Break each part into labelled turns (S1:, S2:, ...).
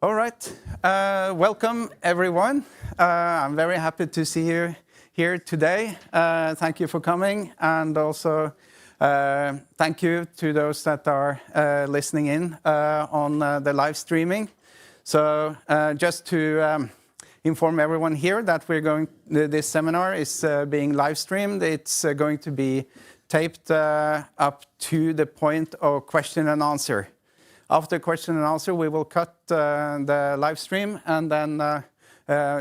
S1: All right, welcome everyone. I'm very happy to see you here today. Thank you for coming, and also thank you to those that are listening in on the live streaming. So just to inform everyone here that this seminar is being live streamed. It's going to be taped up to the point of question and answer. After question and answer, we will cut the live stream and then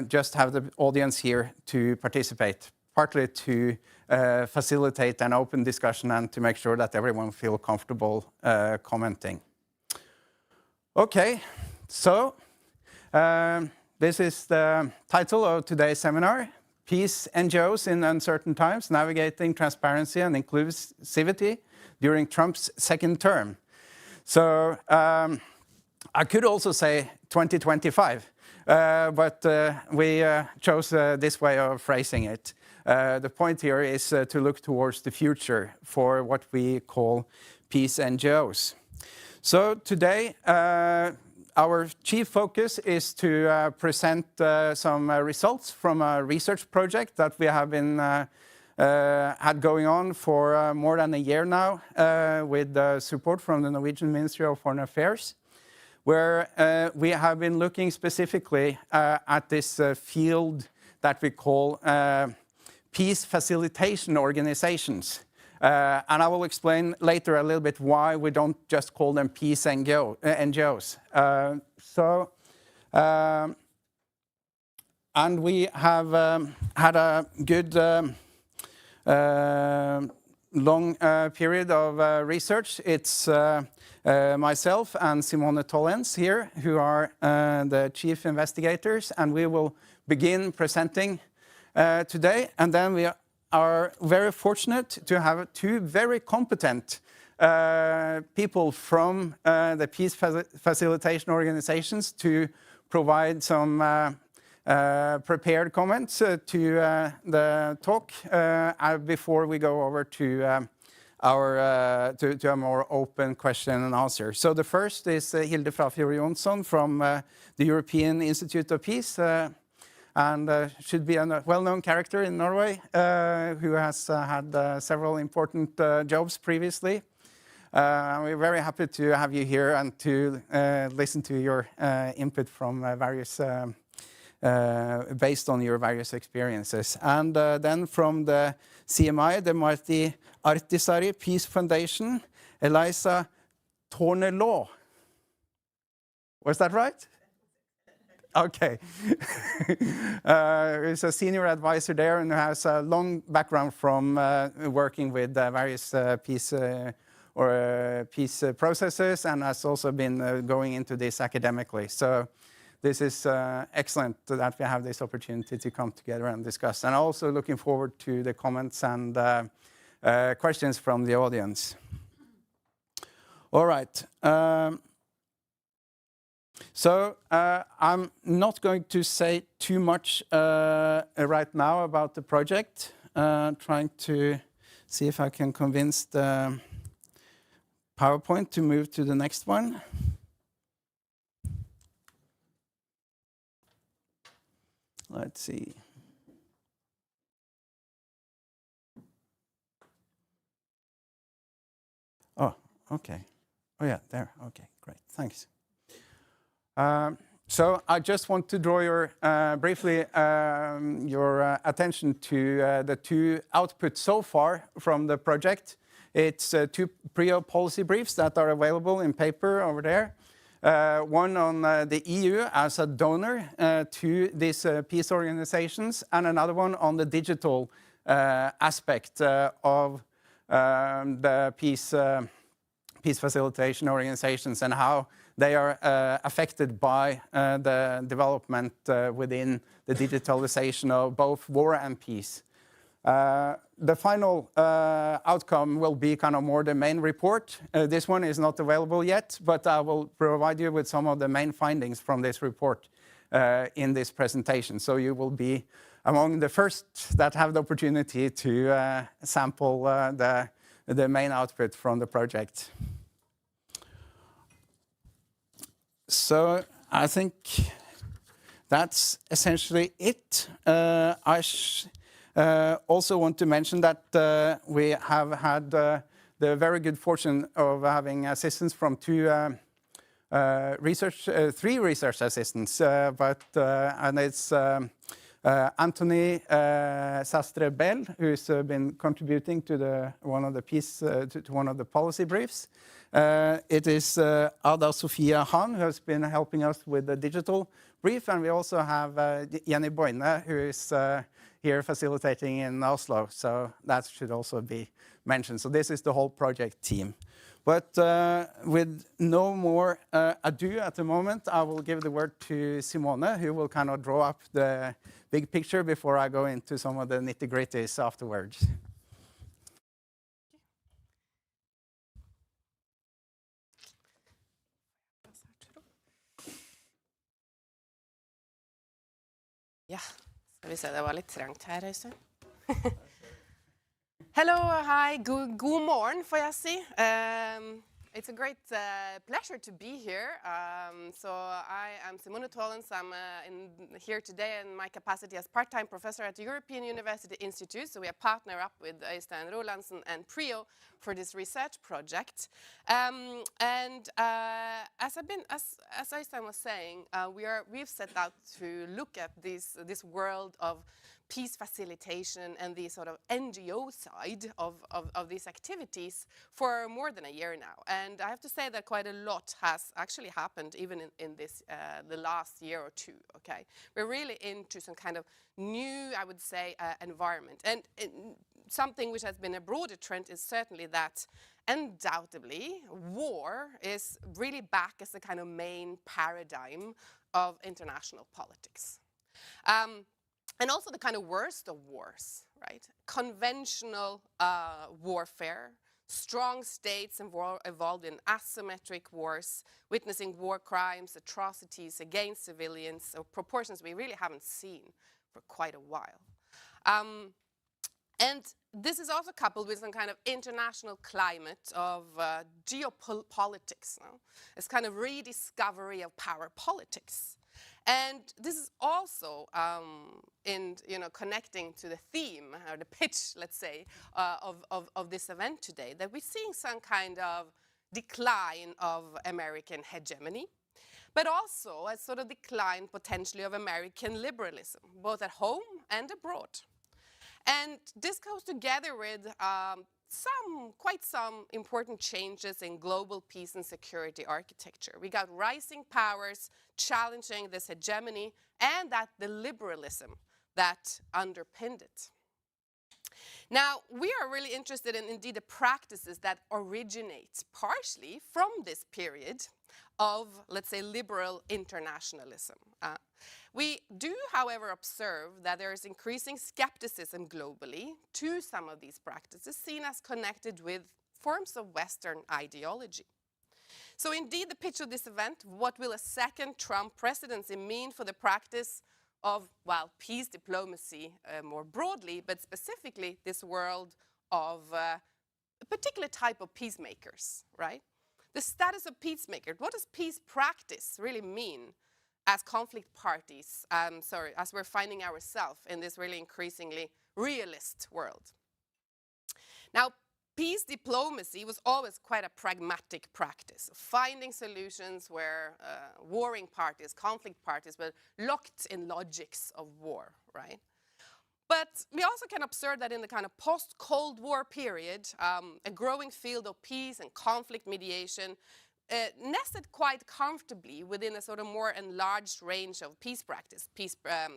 S1: just have the audience here to participate, partly to facilitate an open discussion and to make sure that everyone feels comfortable commenting. Okay, so this is the title of today's seminar, Peace NGOs in Uncertain Times, Navigating Transparency and Inclusivity During Trump's Second Term. So I could also say 2025, but we chose this way of phrasing it. The point here is to look towards the future for what we call peace NGOs. So today, our chief focus is to present some results from a research project that we have been had going on for more than a year now with support from the Norwegian Ministry of Foreign Affairs, where we have been looking specifically at this field that we call peace facilitation organizations. And I will explain later a little bit why we don't just call them peace NGOs. And we have had a good long period of research. It's myself and Simone Tholens here who are the chief investigators, and we will begin presenting today. And then we are very fortunate to have two very competent people from the peace facilitation organizations to provide some prepared comments to the talk before we go over to a more open question and answer. So the first is Hilde Frafjord from the European Institute of Peace, and should be a well-known character in Norway, who has had several important jobs previously. We're very happy to have you here and to listen to your input from various based on your various experiences. And then from the CMI, the Martti Ahtisaari Peace Foundation, Elisa Tarnaala. Was that right? Okay. He's a senior advisor there and has a long background from working with various peace processes, and has also been going into this academically. So this is excellent that we have this opportunity to come together and discuss. And also looking forward to the comments and questions from the audience. All right. So I'm not going to say too much right now about the project. Trying to see if I can convince the PowerPoint to move to the next one. Let's see. Oh, okay. Oh, yeah, there. Okay, great. Thanks. So I just want to draw your briefly your attention to the two outputs so far from the project. It's two policy briefs that are available in paper over there. One on the EU as a donor to these peace organizations, and another one on the digital aspect of the peace facilitation organizations and how they are affected by the development within the digitalization of both war and peace. The final outcome will be kind of more the main report. This one is not available yet, but I will provide you with some of the main findings from this report in this presentation. So you will be among the first that have the opportunity to sample the main output from the project. So I think that's essentially it. I also want to mention that we have had the very good fortune of having assistance from three research assistants, and it's Anthony Sastre Bell, who's been contributing to one of the policy briefs. It is Ada Sofia Han, who has been helping us with the digital brief, and we also have Jenny Boyne, who is here facilitating in Oslo, so that should also be mentioned. So this is the whole project team. But with no more ado at the moment, I will give the word to Simone, who will kind of draw up the big picture before I go into some of the nitty-gritties afterwards.
S2: Ja, skal vi se, det var litt trangt her, Øystein. Hello, hi, god morgen, får jeg si. It's a great pleasure to be here. So I am Simone Tholens. I'm here today in my capacity as part-time professor at the European University Institute. So we are partner up with Øystein, Rolandsen and Prio for this research project. As Øystein was saying, we've set out to look at this world of peace facilitation and the sort of NGO side of these activities for more than a year now. And I have to say that quite a lot has actually happened even in this, the last year or two, okay? We're really into some kind of new, I would say, environment. And something which has been a broader trend is certainly that undoubtedly war is really back as the kind of main paradigm of international politics. And also the kind of worst of wars, right? Conventional warfare, strong states involved in asymmetric wars, witnessing war crimes, atrocities against civilians, of proportions we really haven't seen for quite a while. And this is also coupled with some kind of international climate of geopolitics. No? It's kind of rediscovery of power politics. And this is also connecting to the theme, or the pitch, let's say, of this event today, that we're seeing some kind of decline of American hegemony, but also a sort of decline potentially of American liberalism, both at home and abroad. And this goes together with quite some important changes in global peace and security architecture. We got rising powers challenging this hegemony and the liberalism that underpinned it. Now, we are really interested in, indeed, the practices that originate partially from this period of, let's say, liberal internationalism. We do, however, observe that there is increasing skepticism globally to some of these practices seen as connected with forms of Western ideology. So indeed, the pitch of this event, what will a second Trump presidency mean for the practice of, well, peace diplomacy more broadly, but specifically this world of a particular type of peacemakers, right? The status of peacemaker, what does peace practice really mean as conflict parties, as we're finding ourselves in this really increasingly realist world? Now, peace diplomacy was always quite a pragmatic practice, finding solutions where warring parties, conflict parties, were locked in logics of war, right? But we also can observe that in the kind of post-Cold War period, a growing field of peace and conflict mediation nested quite comfortably within a sort of more enlarged range of peace practice,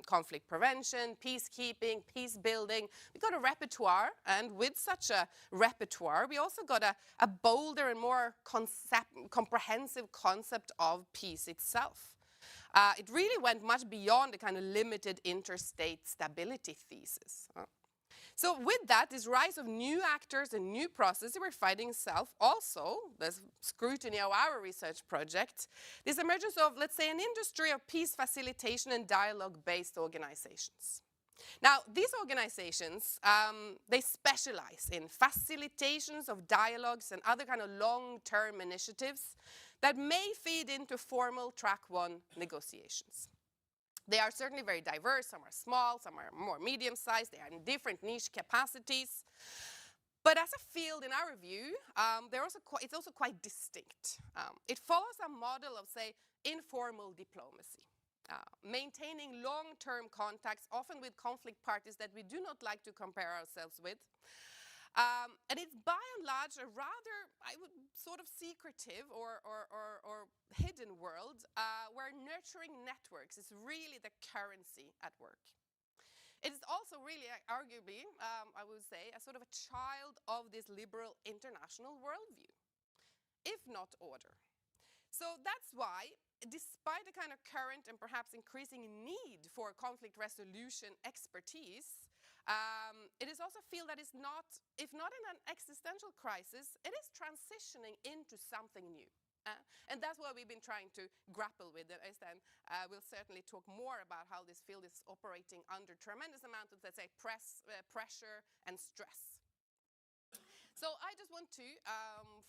S2: conflict prevention, peacekeeping, peace building. We got a repertoire, and with such a repertoire, we also got a bolder and more comprehensive concept of peace itself. It really went much beyond the kind of limited interstate stability thesis. So with that, this rise of new actors and new processes we're finding itself, also the scrutiny of our research project, this emergence of, let's say, an industry of peace facilitation and dialogue-based organizations. Now, these organizations, they specialize in facilitations of dialogues and other kind of long-term initiatives that may feed into formal track 1 negotiations. They are certainly very diverse. Some are small, some are more medium-sized. They are in different niche capacities. But as a field, in our view, it's also quite distinct. It follows a model of, say, informal diplomacy, maintaining long-term contacts, often with conflict parties that we do not like to compare ourselves with. And it's by and large a rather, I would sort of secretive or hidden world where nurturing networks is really the currency at work. It is also really, arguably, I would say, a sort of a child of this liberal international worldview, if not order. So that's why, despite the kind of current and perhaps increasing need for conflict resolution expertise, it is also a field that is not, if not in an existential crisis, it is transitioning into something new. And that's what we've been trying to grapple with. And Øystein will certainly talk more about how this field is operating under tremendous amount of, let's say, pressure and stress. So I just want to,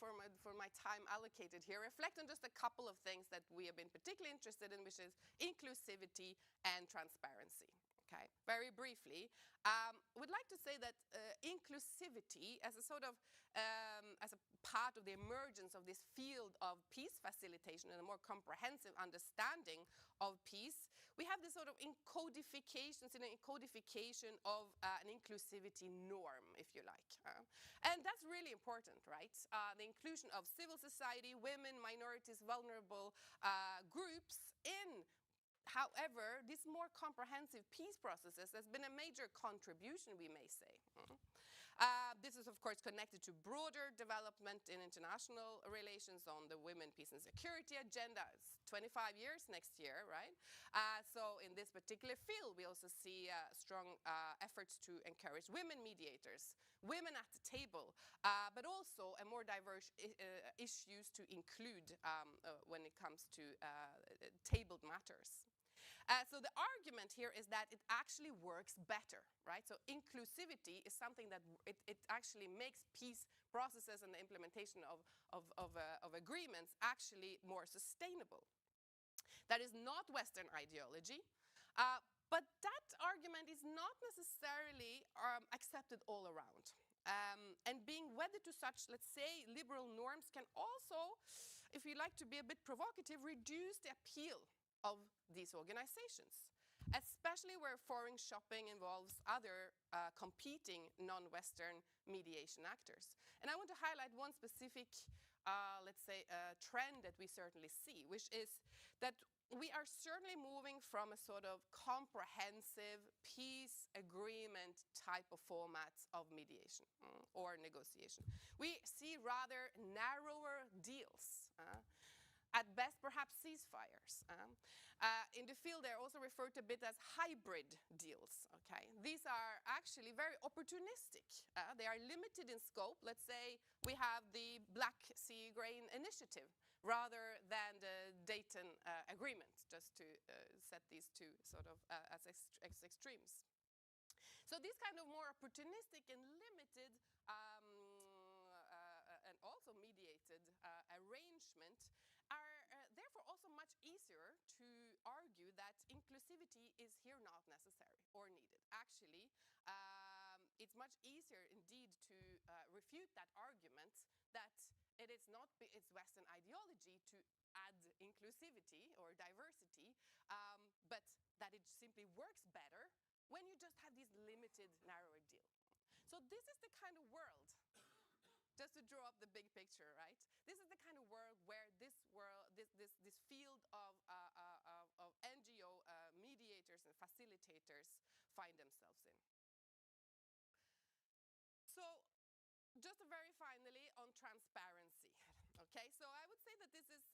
S2: for my time allocated here, reflect on just a couple of things that we have been particularly interested in, which is inclusivity and transparency. Okay, very briefly, would like to say that inclusivity as a sort of, as a part of the emergence of this field of peace facilitation and a more comprehensive understanding of peace, we have this sort of encodification of an inclusivity norm, if you like. And that's really important, right? The inclusion of civil society, women, minorities, vulnerable groups in, however, these more comprehensive peace processes has been a major contribution, we may say. This is, of course, connected to broader development in international relations on the Women, Peace and Security agenda. It's 25 years next year, right? So in this particular field, we also see strong efforts to encourage women mediators, women at the table, but also a more diverse issues to include when it comes to tabled matters. So the argument here is that it actually works better, right? So inclusivity is something that it actually makes peace processes and the implementation of agreements actually more sustainable. That is not Western ideology, but that argument is not necessarily accepted all around. And being wedded to such, let's say, liberal norms can also, if you like to be a bit provocative, reduce the appeal of these organizations, especially where foreign shopping involves other competing non-Western mediation actors. And I want to highlight one specific, let's say, trend that we certainly see, which is that we are certainly moving from a sort of comprehensive peace agreement type of formats of mediation or negotiation. We see rather narrower deals. At best, perhaps ceasefires. In the field, they're also referred to a bit as hybrid deals. Okay, these are actually very opportunistic. They are limited in scope. Let's say we have the Black Sea Grain Initiative rather than the Dayton Agreement, just to set these two sort of as extremes. So these kind of more opportunistic and limited and also mediated arrangement are therefore also much easier to argue that inclusivity is here not necessary or needed. Actually, it's much easier indeed to refute that argument that it is not its Western ideology to add inclusivity or diversity, but that it simply works better when you just have these limited, narrower deals. So this is the kind of world, just to draw up the big picture, right? This is the kind of world where this field of NGO mediators and facilitators find themselves in. So, just very finally on transparency. Okay, so I would say that this is,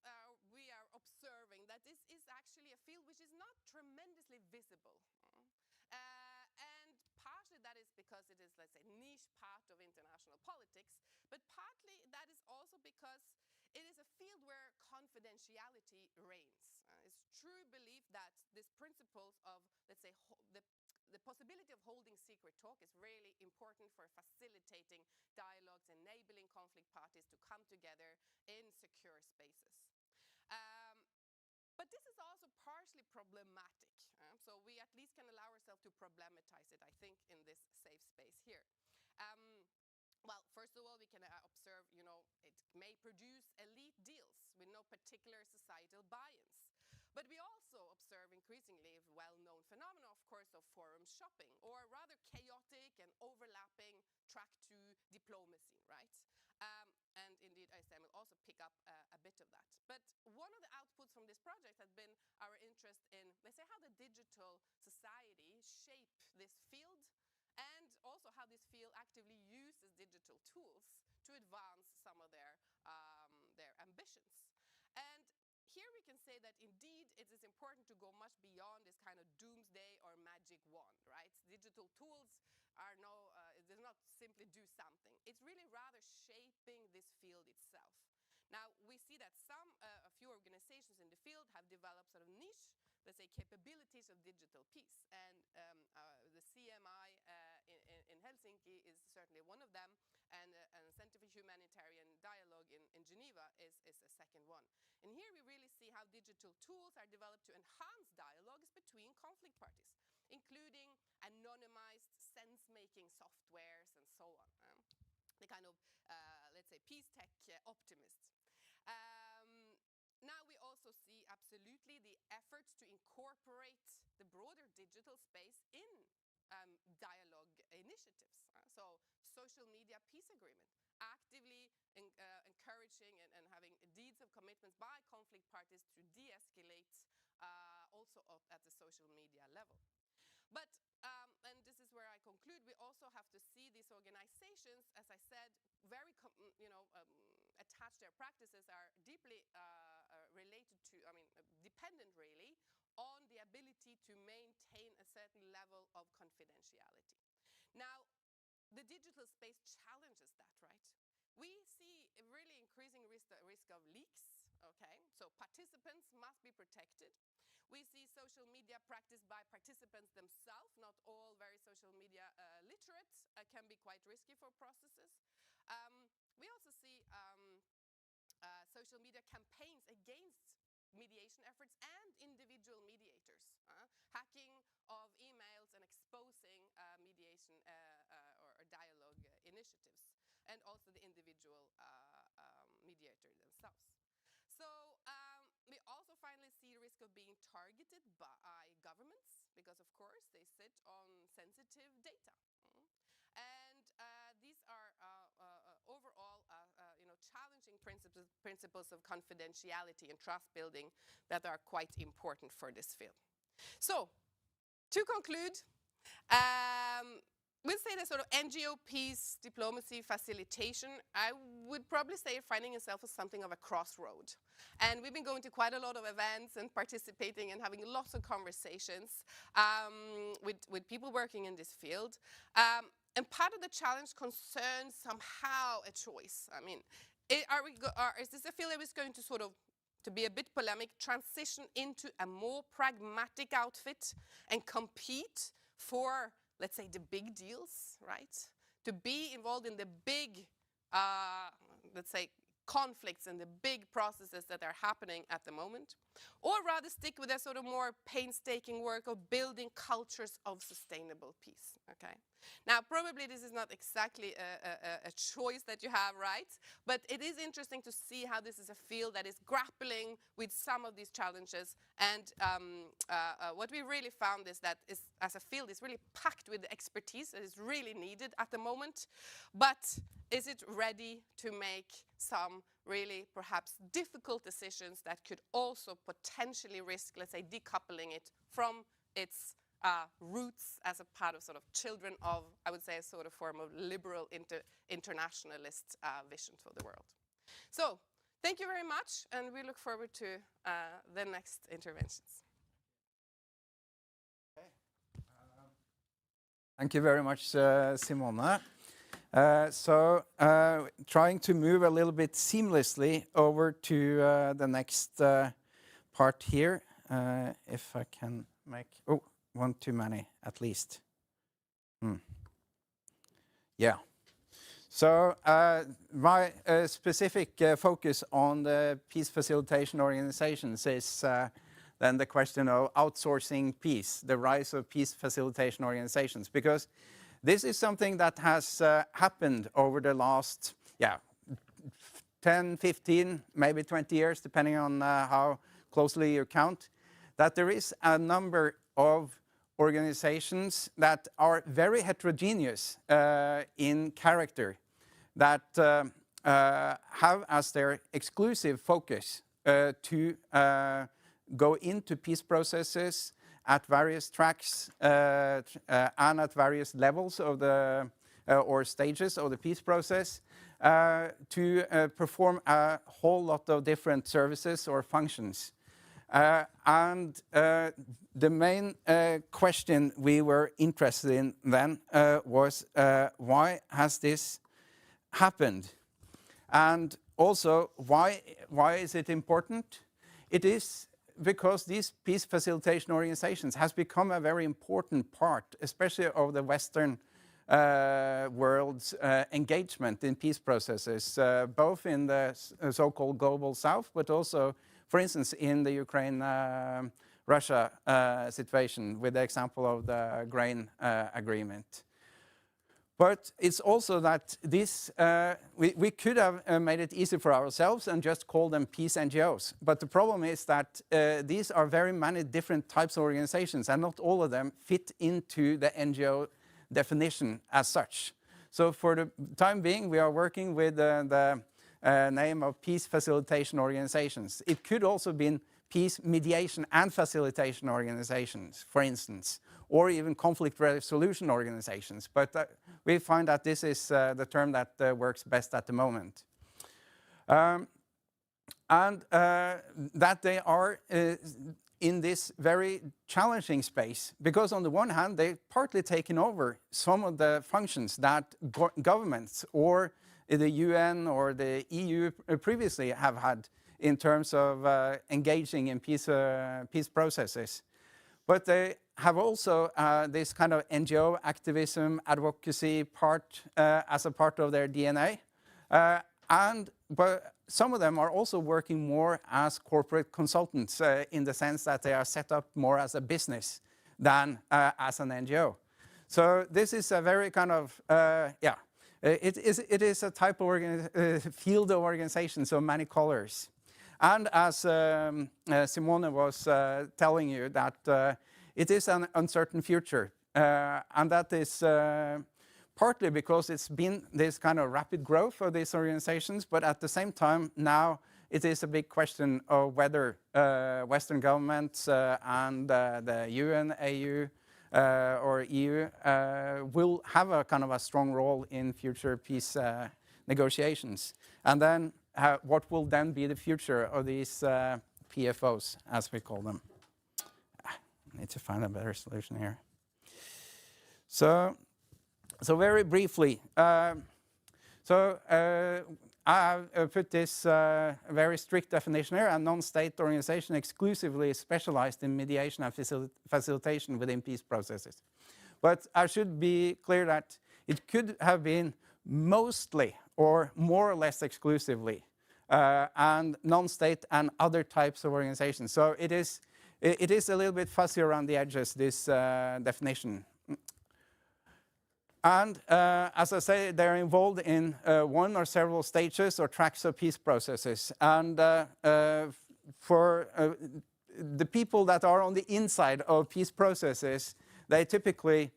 S2: we are observing that this is actually a field which is not tremendously visible. And partly that is because it is, let's say, niche part of international politics, but partly that is also because it is a field where confidentiality reigns. It's true belief that these principles of, let's say, the possibility of holding secret talk is really important for facilitating dialogues, enabling conflict parties to come together in secure spaces. this is also partially problematic. So we at least can allow ourselves to problematize it, I think, in this safe space here. Well, first of all, we can observe, it may produce elite deals with no particular societal buy-ins. But we also observe increasingly well-known phenomena, of course, of forum shopping, or rather chaotic and overlapping track to diplomacy, right? And indeed, Øystein will also pick up a bit of that. But one of the outputs from this project has been our interest in, let's say, how the digital society shape this field, and also how this field actively uses digital tools to advance some of their ambitions. And here we can say that indeed it is important to go much beyond this kind of doomsday or magic wand, right? Digital tools are does not simply do something. It's really rather shaping this field itself. Now, we see that a few organizations in the field have developed sort of niche, let's say, capabilities of digital peace. And the CMI in Helsinki is certainly one of them, and Center for Humanitarian Dialogue in Geneva is a second one. And here we really see how digital tools are developed to enhance dialogues between conflict parties, including anonymized sense-making softwares and so on. The kind of, let's say, peace tech optimists. Now we also see absolutely the efforts to incorporate the broader digital space in dialogue initiatives. So social media peace agreement, actively encouraging and having deeds of commitments by conflict parties to de-escalate also at the social media level. But, and this is where I conclude, we also have to see these organizations, as I said, very, attached, their practices are deeply related to, dependent really, on the ability to maintain a certain level of confidentiality. Now, the digital space challenges that, right? We see a really increasing risk of leaks, okay? So participants must be protected. We see social media practiced by participants themselves, not all very social media literate, can be quite risky for processes. We also see social media campaigns against mediation efforts and individual mediators, hacking of emails and exposing mediation or dialogue initiatives, and also the individual mediator themselves. So we also finally see risk of being targeted by governments, because of course they sit on sensitive data. And these are overall challenging principles of confidentiality and trust building that are quite important for this field. So, to conclude, we'll say that sort of NGO peace, diplomacy, facilitation, I would probably say finding itself as something of a crossroad. And we've been going to quite a lot of events and participating and having lots of conversations with people working in this field. And part of the challenge concerns somehow a choice. I mean, is this a field that is going to sort of, to be a bit polemic, transition into a more pragmatic outfit and compete for, let's say, the big deals, right? To be involved in the big, let's say, conflicts and the big processes that are happening at the moment, or rather stick with a sort of more painstaking work of building cultures of sustainable peace, okay? Now, probably this is not exactly a choice that you have, right? But it is interesting to see how this is a field that is grappling with some of these challenges. And what we really found is that as a field, it's really packed with expertise that is really needed at the moment. But is it ready to make some really perhaps difficult decisions that could also potentially risk, let's say, decoupling it from its roots as a part of sort of children of, I would say, a sort of form of liberal internationalist vision for the world. So, thank you very much, and we look forward to the next interventions.
S1: Okay. Thank you very much, Simone. Trying to move a little bit seamlessly over to the next part here, if I can make, one too many at least. Yeah. So my specific focus on the peace facilitation organizations is then the question of outsourcing peace, the rise of peace facilitation organizations, because this is something that has happened over the last 10, 15, maybe 20 years, depending on how closely you count, that there is a number of organizations that are very heterogeneous in character, that have as their exclusive focus to go into peace processes at various tracks and at various levels of the or stages of the peace process, to perform a whole lot of different services or functions. And the main question we were interested in then was why has this happened? And also, why is it important? It is because these peace facilitation organizations has become a very important part, especially of the Western world's engagement in peace processes, both in the so-called global South, but also, for instance, in the Ukraine-Russia situation, with the example of the grain agreement. But it's also that this, we could have made it easy for ourselves and just call them peace NGOs. But the problem is that these are very many different types of organizations, and not all of them fit into the NGO definition as such. So for the time being, we are working with the name of peace facilitation organizations. It could also be peace mediation and facilitation organizations, for instance, or even conflict resolution organizations. But we find that this is the term that works best at the moment. And that they are in this very challenging space, because on the one hand, they've partly taken over some of the functions that governments or the UN or the EU previously have had in terms of engaging in peace processes. But they have also this kind of NGO activism, advocacy part as a part of their DNA. But some of them are also working more as corporate consultants in the sense that they are set up more as a business than as an NGO. So this is a very kind of, it is a type of field of organization, so many colors. And as Simone was telling you, that it is an uncertain future. And that is partly because it's been this kind of rapid growth of these organizations, but at the same time, now it is a big question of whether Western governments and the UN, AU, or EU will have a kind of a strong role in future peace negotiations. And then what will then be the future of these PFOs, as we call them? I need to find a better solution here. So very briefly, I have put this very strict definition here: a non-state organization exclusively specialized in mediation and facilitation within peace processes. But I should be clear that it could have been mostly or more or less exclusively and non-state and other types of organizations. So it is a little bit fuzzy around the edges, this definition. And as I say, they're involved in one or several stages or tracks of peace processes. And for the people that are on the inside of peace processes, they typically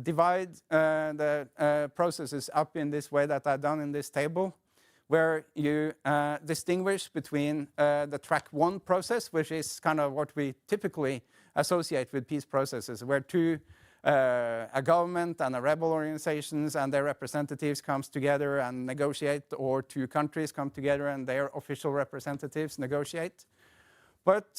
S1: divide the processes up in this way that I've done in this table, where you distinguish between the track 1 process, which is kind of what we typically associate with peace processes, where a government and a rebel organizations and their representatives comes together and negotiate, or two countries come together and their official representatives negotiate. But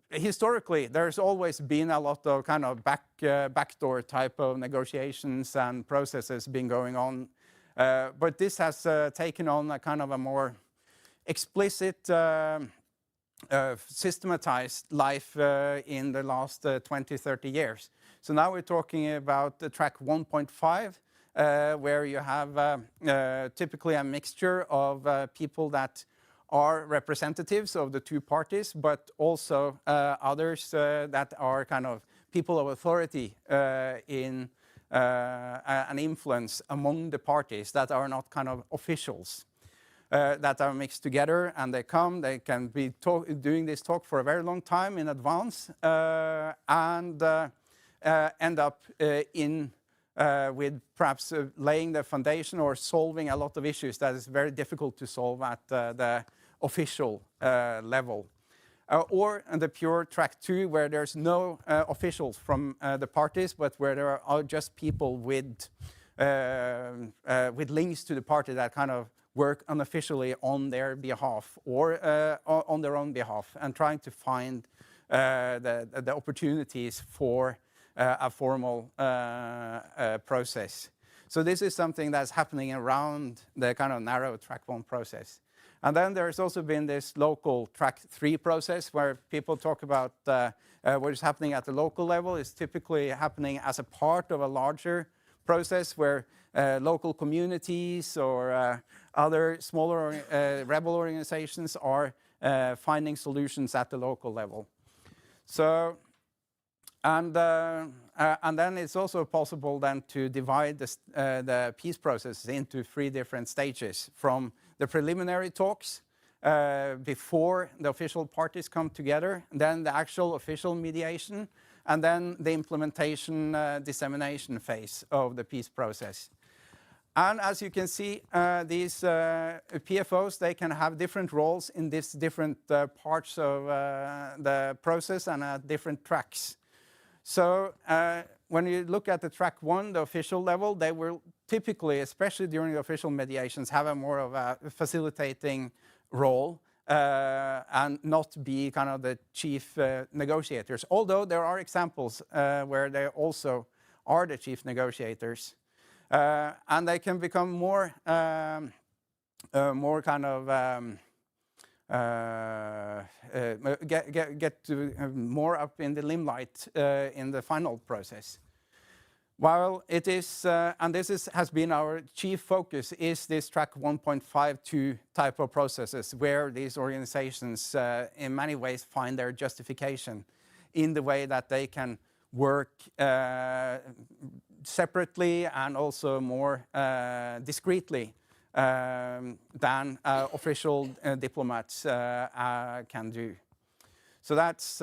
S1: historically, there's always been a lot of kind of backdoor type of negotiations and processes been going on. But this has taken on a kind of a more explicit, systematized life in the last 20, 30 years. So now we're talking about the track 1.5, where you have typically a mixture of people that are representatives of the two parties, but also others that are kind of people of authority in an influence among the parties that are not kind of officials. That are mixed together, and they can be doing this talk for a very long time in advance, and end up with perhaps laying the foundation or solving a lot of issues that is very difficult to solve at the official level. Or the pure track 2, where there's no officials from the parties, but where there are just people with links to the party that kind of work unofficially on their behalf or on their own behalf, and trying to find the opportunities for a formal process. So this is something that's happening around the kind of narrow track 1 process. And then there's also been this local track 3 process, where people talk about what is happening at the local level is typically happening as a part of a larger process where local communities or other smaller rebel organizations are finding solutions at the local level. So, and then it's also possible then to divide the peace process into 3 different stages, from the preliminary talks before the official parties come together, then the actual official mediation, and then the implementation dissemination phase of the peace process. And as you can see, these PFOs, they can have different roles in these different parts of the process and at different tracks. So when you look at the track 1, the official level, they will typically, especially during the official mediations, have a more of a facilitating role and not be kind of the chief negotiators. Although there are examples where they also are the chief negotiators. And they can become more kind of get to more up in the limelight in the final process. While it is, and this has been our chief focus, is this track 1.52 type of processes, where these organizations in many ways find their justification in the way that they can work separately and also more discreetly than official diplomats can do. So that's,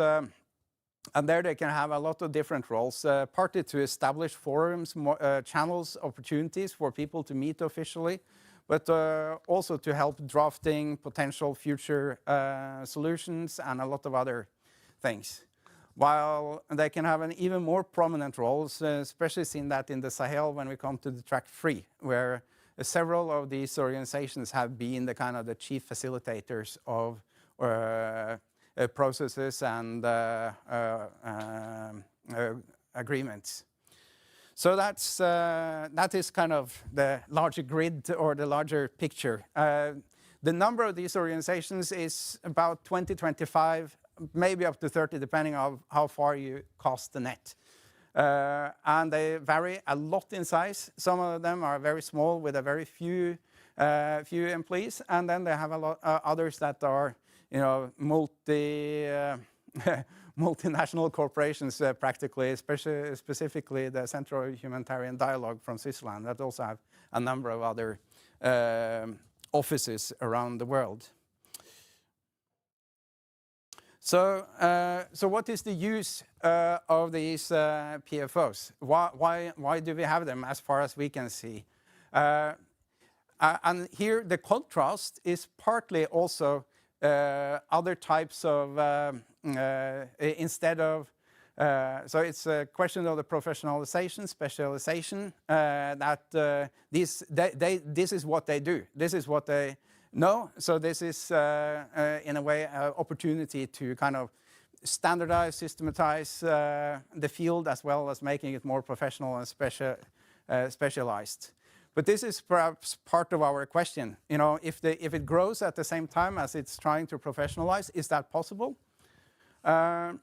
S1: and there they can have a lot of different roles, partly to establish forums, channels, opportunities for people to meet officially, but also to help drafting potential future solutions and a lot of other things. While they can have an even more prominent role, especially seen that in the Sahel when we come to the track 3, where several of these organizations have been the kind of the chief facilitators of processes and agreements. So that is kind of the larger grid or the larger picture. The number of these organizations is about 20, 25, maybe up to 30, depending on how far you cast the net. And they vary a lot in size. Some of them are very small with a very few employees, and then they have a lot others that are, you know, multinational corporations practically, specifically the Central Humanitarian Dialogue from Switzerland, that also have a number of other offices around the world. So, so what is the use of these PFOs? Why do we have them as far as we can see? And here the contrast is partly also other types of, instead of, so it's a question of the professionalization, specialization, that this is what they do. This is what they know. So this is, in a way, an opportunity to kind of standardize, systematize the field, as well as making it more professional and specialized. But this is perhaps part of our question. You know, if it grows at the same time as it's trying to professionalize, is that possible? And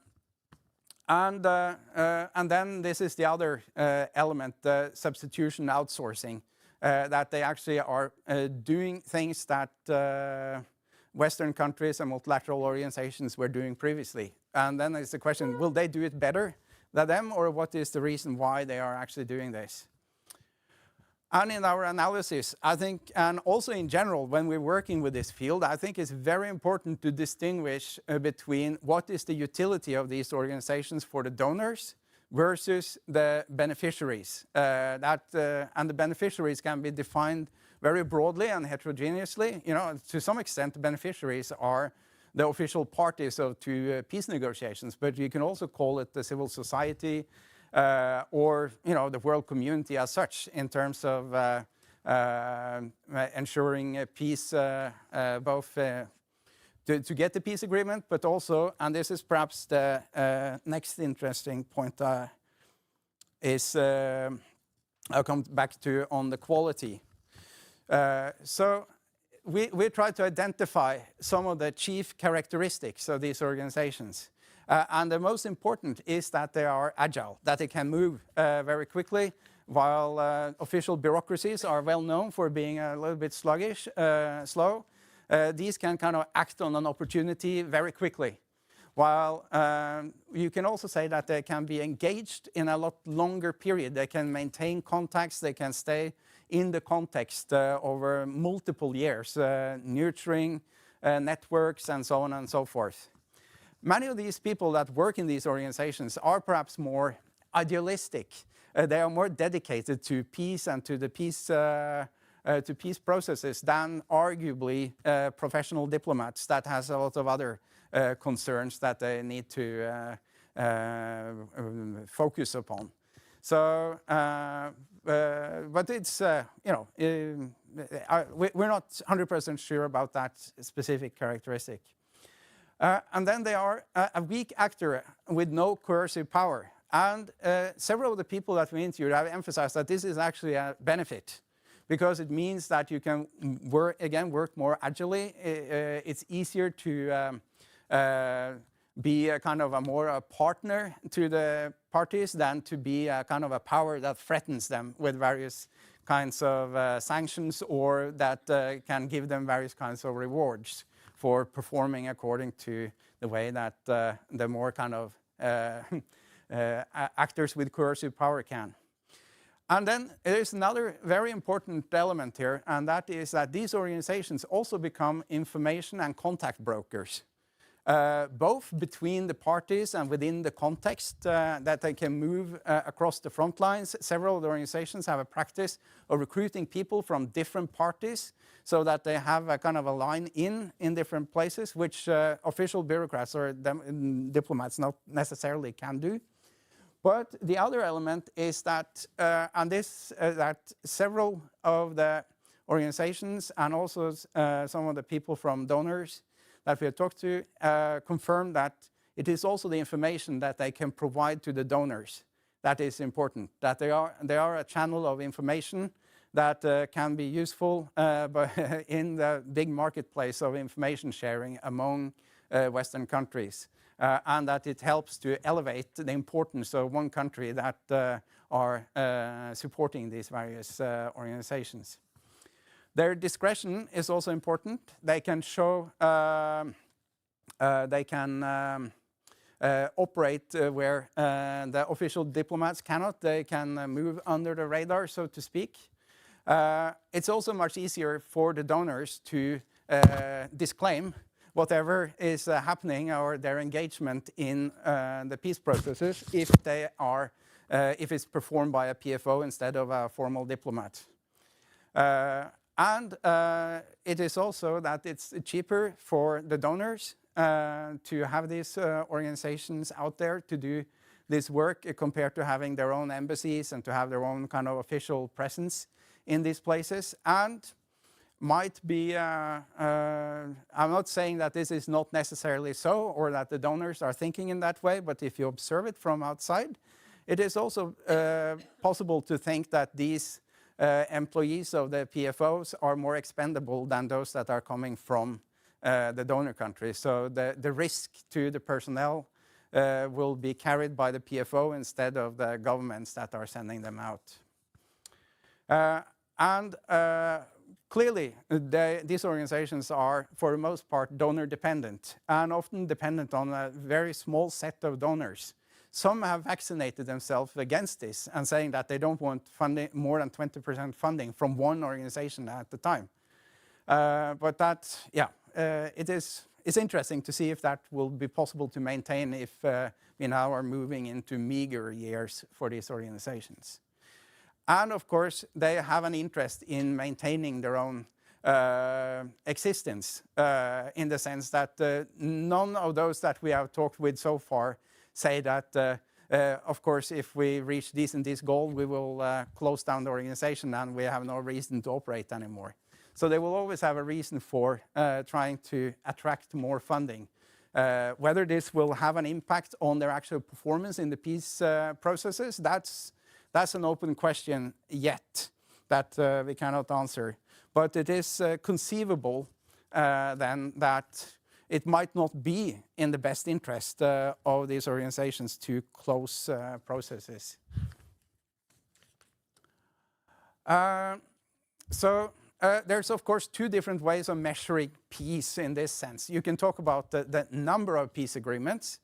S1: then this is the other element, the substitution outsourcing, that they actually are doing things that Western countries and multilateral organizations were doing previously. And then there's the question, will they do it better than them, or what is the reason why they are actually doing this? And in our analysis, I think, and also in general, when we're working with this field, I think it's very important to distinguish between what is the utility of these organizations for the donors versus the beneficiaries. And the beneficiaries can be defined very broadly and heterogeneously. You know, to some extent, the beneficiaries are the official parties to peace negotiations, but you can also call it the civil society, or the world community as such, in terms of ensuring peace, both to get the peace agreement, but also, and this is perhaps the next interesting point, is I'll come back to on the quality. So we try to identify some of the chief characteristics of these organizations. And the most important is that they are agile, that they can move very quickly, while official bureaucracies are well known for being a little bit sluggish, slow. These can kind of act on an opportunity very quickly. While you can also say that they can be engaged in a lot longer period. They can maintain contacts, they can stay in the context over multiple years, nurturing networks and so on and so forth. Many of these people that work in these organizations are perhaps more idealistic. They are more dedicated to peace and to the peace processes than arguably professional diplomats that has a lot of other concerns that they need to focus upon. So, but it's we're not 100% sure about that specific characteristic. And then they are a weak actor with no coercive power. And several of the people that we interviewed have emphasized that this is actually a benefit, because it means that you can work more agilely. It's easier to be a kind of a partner to the parties than to be a kind of a power that threatens them with various kinds of sanctions, or that can give them various kinds of rewards for performing according to the way that the more kind of actors with coercive power can. And then there's another very important element here, and that is that these organizations also become information and contact brokers, both between the parties and within the context, that they can move across the front lines. Several of the organizations have a practice of recruiting people from different parties, so that they have a kind of a line in different places, which official bureaucrats or diplomats not necessarily can do. But the other element is that, that several of the organizations and also some of the people from donors that we have talked to confirm that it is also the information that they can provide to the donors that is important, that they are a channel of information that can be useful in the big marketplace of information sharing among Western countries, and that it helps to elevate the importance of one country that are supporting these various organizations. Their discretion is also important. They can show, they can operate where the official diplomats cannot. They can move under the radar, so to speak. It's also much easier for the donors to disclaim whatever is happening or their engagement in the peace processes if they are, if it's performed by a PFO instead of a formal diplomat. And it is also that it's cheaper for the donors to have these organizations out there to do this work compared to having their own embassies and to have their own kind of official presence in these places. And might be, I'm not saying that this is not necessarily so, or that the donors are thinking in that way, but if you observe it from outside, it is also possible to think that these employees of the PFOs are more expendable than those that are coming from the donor countries. So the risk to the personnel will be carried by the PFO instead of the governments that are sending them out. And clearly, these organizations are, for the most part, donor dependent and often dependent on a very small set of donors. Some have vaccinated themselves against this and saying that they don't want funding, more than 20% funding from one organization at a time. But that, yeah, it's interesting to see if that will be possible to maintain if we now are moving into meager years for these organizations. And of course, they have an interest in maintaining their own existence in the sense that none of those that we have talked with so far say that, of course, if we reach this and this goal, we will close down the organization and we have no reason to operate anymore. So they will always have a reason for trying to attract more funding. Whether this will have an impact on their actual performance in the peace processes, that's an open question yet that we cannot answer. But it is conceivable then that it might not be in the best interest of these organizations to close processes. There's, of course, two different ways of measuring peace in this sense. You can talk about the number of peace agreements,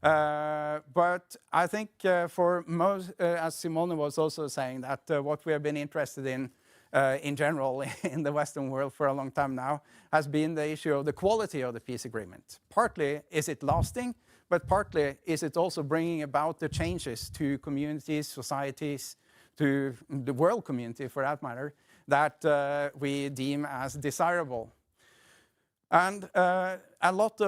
S1: but I think for most, as Simone was also saying, that what we have been interested in general in the Western world for a long time now has been the issue of the quality of the peace agreement. Partly, is it lasting? But partly, is it also bringing about the changes to communities, societies, to the world community for that matter, that we deem as desirable? And a lot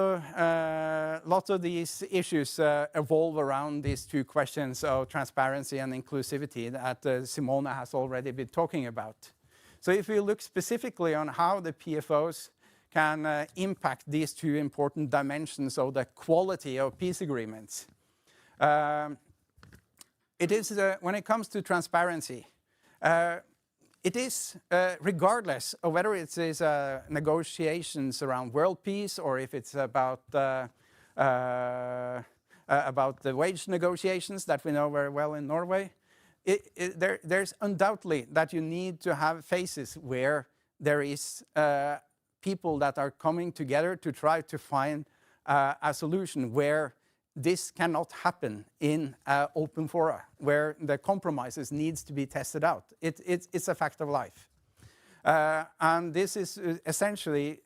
S1: of these issues evolve around these two questions of transparency and inclusivity that Simone has already been talking about. So if we look specifically on how the PFOs can impact these two important dimensions of the quality of peace agreements, it is, when it comes to transparency, it is, regardless of whether it is negotiations around world peace or if it's about the wage negotiations that we know very well in Norway, there's undoubtedly that you need to have phases where there is people that are coming together to try to find a solution where this cannot happen in open fora, where the compromises needs to be tested out. It's a fact of life. And this is essentially,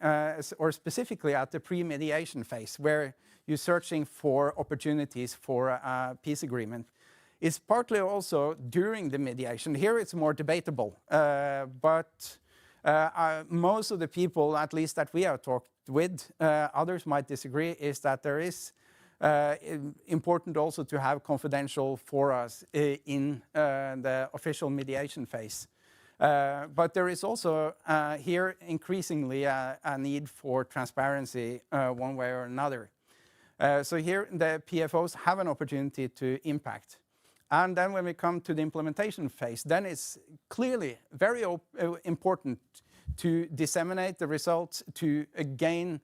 S1: or specifically at the pre-mediation phase, where you're searching for opportunities for a peace agreement. It's partly also during the mediation. Here it's more debatable, but most of the people, at least that we have talked with, others might disagree, is that there is important also to have confidential forums in the official mediation phase. But there is also here increasingly a need for transparency one way or another. So here the PFOs have an opportunity to impact. And then when we come to the implementation phase, then it's clearly very important to disseminate the results, to gain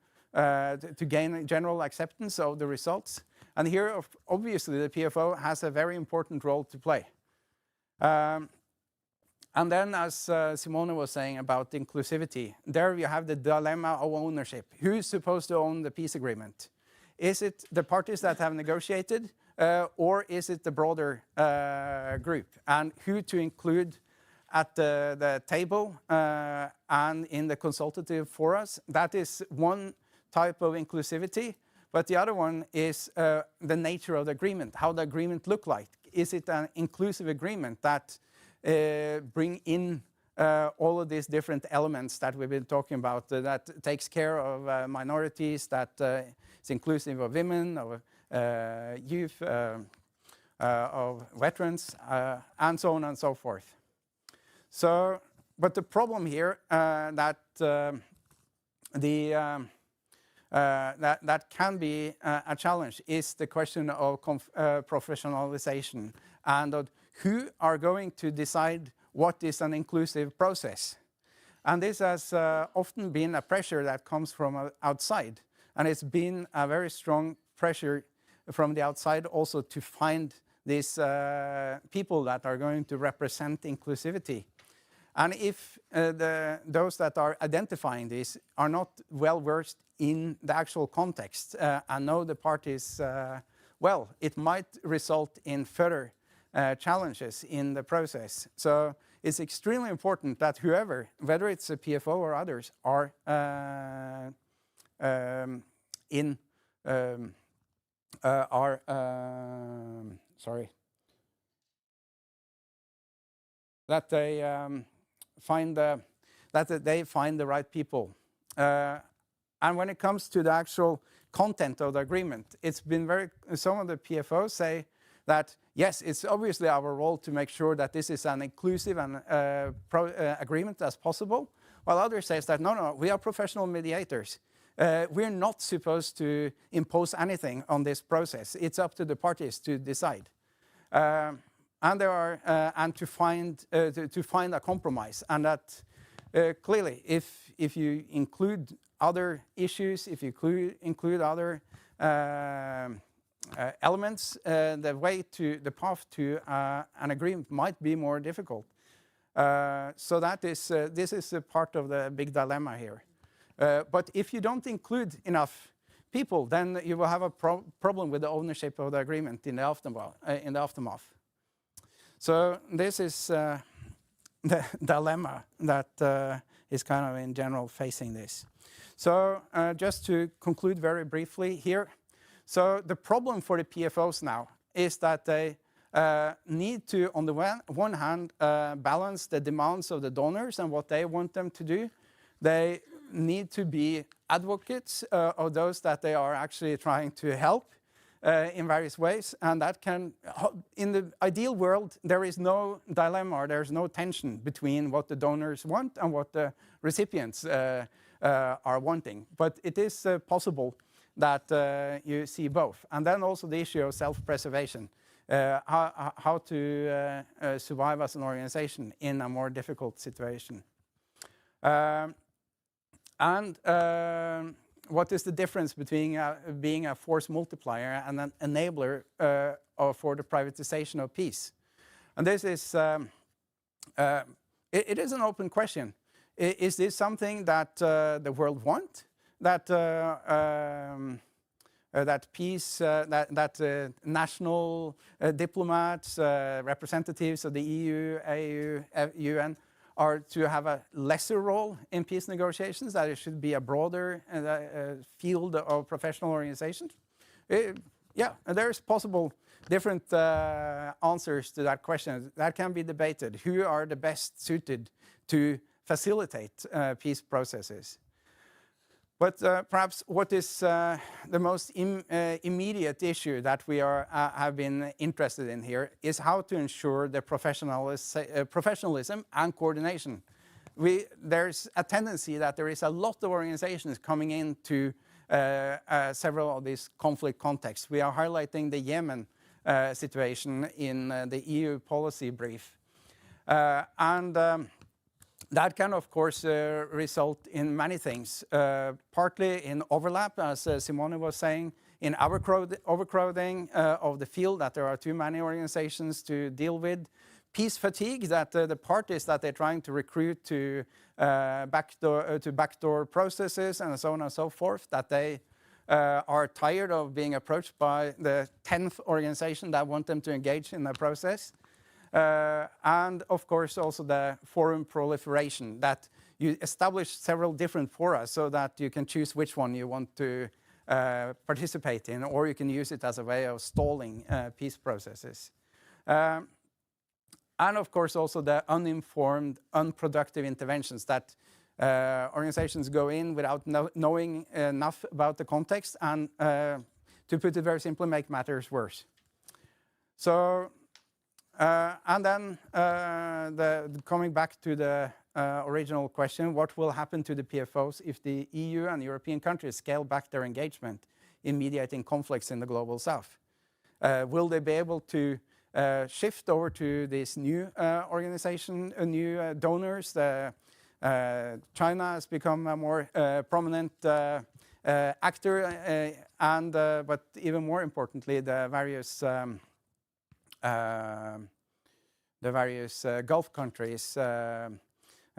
S1: general acceptance of the results. And here, obviously, the PFO has a very important role to play. And then, as Simone was saying about inclusivity, there you have the dilemma of ownership. Who is supposed to own the peace agreement? Is it the parties that have negotiated, or is it the broader group? And who to include at the table and in the consultative forums? That is one type of inclusivity, but the other one is the nature of the agreement, how the agreement look like. Is it an inclusive agreement that bring in all of these different elements that we've been talking about, that takes care of minorities, that is inclusive of women, of youth, of veterans, and so on and so forth. So, but the problem here that can be a challenge is the question of professionalization and of who are going to decide what is an inclusive process. And this has often been a pressure that comes from outside, and it's been a very strong pressure from the outside also to find these people that are going to represent inclusivity. And if those that are identifying this are not well versed in the actual context and know the parties well, it might result in further challenges in the process. So it's extremely important that whoever, whether it's a PFO or others, are that they find the right people. And when it comes to the actual content of the agreement, it's been some of the PFOs say that, yes, it's obviously our role to make sure that this is an inclusive and agreement as possible, while others say that, no, we are professional mediators. We're not supposed to impose anything on this process. It's up to the parties to decide. And to find a compromise, and that clearly, if you include other issues, if you include other elements, the path to an agreement might be more difficult. So this is a part of the big dilemma here. But if you don't include enough people, then you will have a problem with the ownership of the agreement in the aftermath. So this is the dilemma that is kind of in general facing this. So just to conclude very briefly here, so the problem for the PFOs now is that they need to, on the one hand, balance the demands of the donors and what they want them to do. They need to be advocates of those that they are actually trying to help in various ways, and that can, in the ideal world, there is no dilemma or there's no tension between what the donors want and what the recipients are wanting. But it is possible that you see both. And then also the issue of self-preservation, how to survive as an organization in a more difficult situation. What is the difference between being a force multiplier and an enabler for the privatization of peace? And this is, it is an open question. Is this something that the world wants? That peace, that national diplomats, representatives of the EU, AU, UN, are to have a lesser role in peace negotiations, that it should be a broader field of professional organizations? Yeah, there's possible different answers to that question. That can be debated. Who are the best suited to facilitate peace processes? But perhaps what is the most immediate issue that we have been interested in here is how to ensure the professionalism and coordination. There's a tendency that there is a lot of organizations coming into several of these conflict contexts. We are highlighting the Yemen situation in the EU policy brief. That can, of course, result in many things, partly in overlap, as Simone was saying, in overcrowding of the field, that there are too many organizations to deal with, peace fatigue, that the parties that they're trying to recruit to backdoor processes and so on and so forth, that they are tired of being approached by the 10th organization that want them to engage in the process. And of course also the forum proliferation, that you establish several different fora so that you can choose which one you want to participate in, or you can use it as a way of stalling peace processes. And of course also the uninformed, unproductive interventions that organizations go in without knowing enough about the context, and to put it very simply, make matters worse. So and then coming back to the original question, what will happen to the PFOs if the EU and European countries scale back their engagement in mediating conflicts in the global south? Will they be able to shift over to this new organization, new donors? China has become a more prominent actor, but even more importantly, the various Gulf countries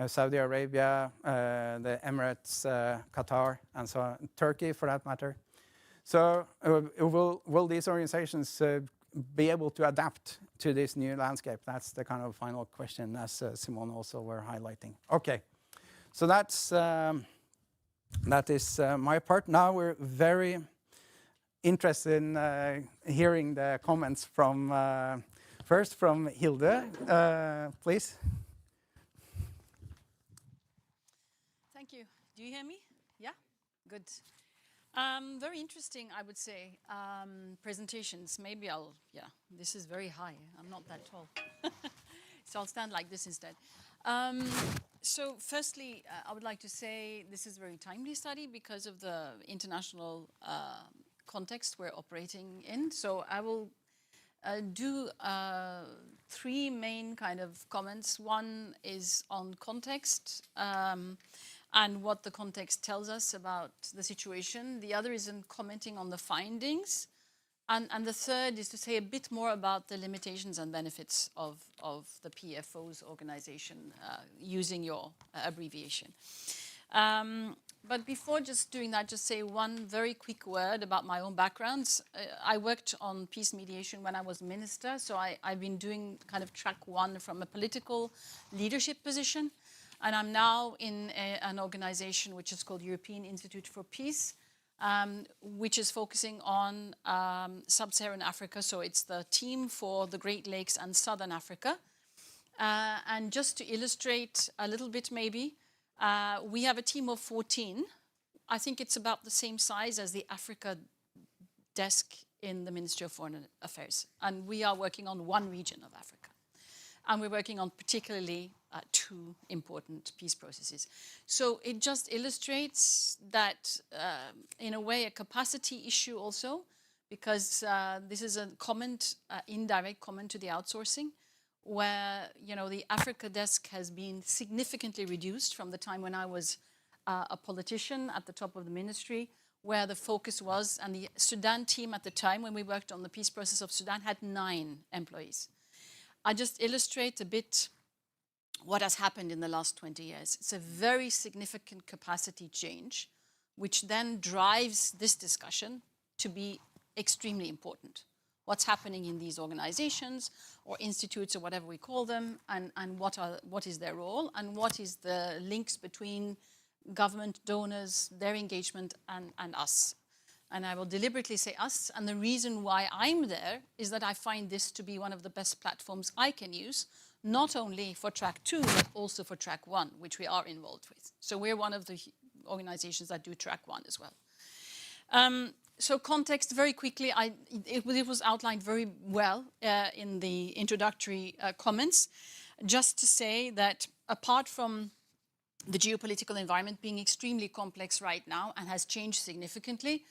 S1: Saudi Arabia, the Emirates, Qatar, and so on, Turkey for that matter. So will these organizations be able to adapt to this new landscape? That's the kind of final question, as Simone also were highlighting. Okay, so that is my part. Now we're very interested in hearing the comments from, first from Hilde, please.
S3: Thank you. Do you hear me? Yeah? Good. Very interesting, I would say, presentations. Maybe this is very high. I'm not that tall. So I'll stand like this instead. So firstly, I would like to say this is a very timely study because of the international context we're operating in. So I will do 3 main kind of comments. One is on context and what the context tells us about the situation. The other is in commenting on the findings. And the third is to say a bit more about the limitations and benefits of the PFO's organization, using your abbreviation. But before just doing that, just say one very quick word about my own backgrounds. I worked on peace mediation when I was minister, so I've been doing kind of track 1 from a political leadership position. And I'm now in an organization which is called European Institute for Peace, which is focusing on sub-Saharan Africa. So it's the team for the Great Lakes and Southern Africa. And just to illustrate a little bit maybe, we have a team of 14. I think it's about the same size as the Africa desk in the Ministry of Foreign Affairs. And we are working on one region of Africa. And we're working on particularly 2 important peace processes. So it just illustrates that, in a way, a capacity issue also, because this is a comment, indirect comment to the outsourcing, where the Africa desk has been significantly reduced from the time when I was a politician at the top of the ministry, where the focus was, and the Sudan team at the time when we worked on the peace process of Sudan had 9 employees. I just illustrate a bit what has happened in the last 20 years. It's a very significant capacity change, which then drives this discussion to be extremely important. What's happening in these organizations or institutes or whatever we call them, and what is their role, and what is the links between government, donors, their engagement, and us. And I will deliberately say us, and the reason why I'm there is that I find this to be one of the best platforms I can use, not only for track 2, but also for track 1, which we are involved with. So we're one of the organizations that do track 1 as well. So context, very quickly, it was outlined very well in the introductory comments. Just to say that apart from the geopolitical environment being extremely complex right now and has changed significantly,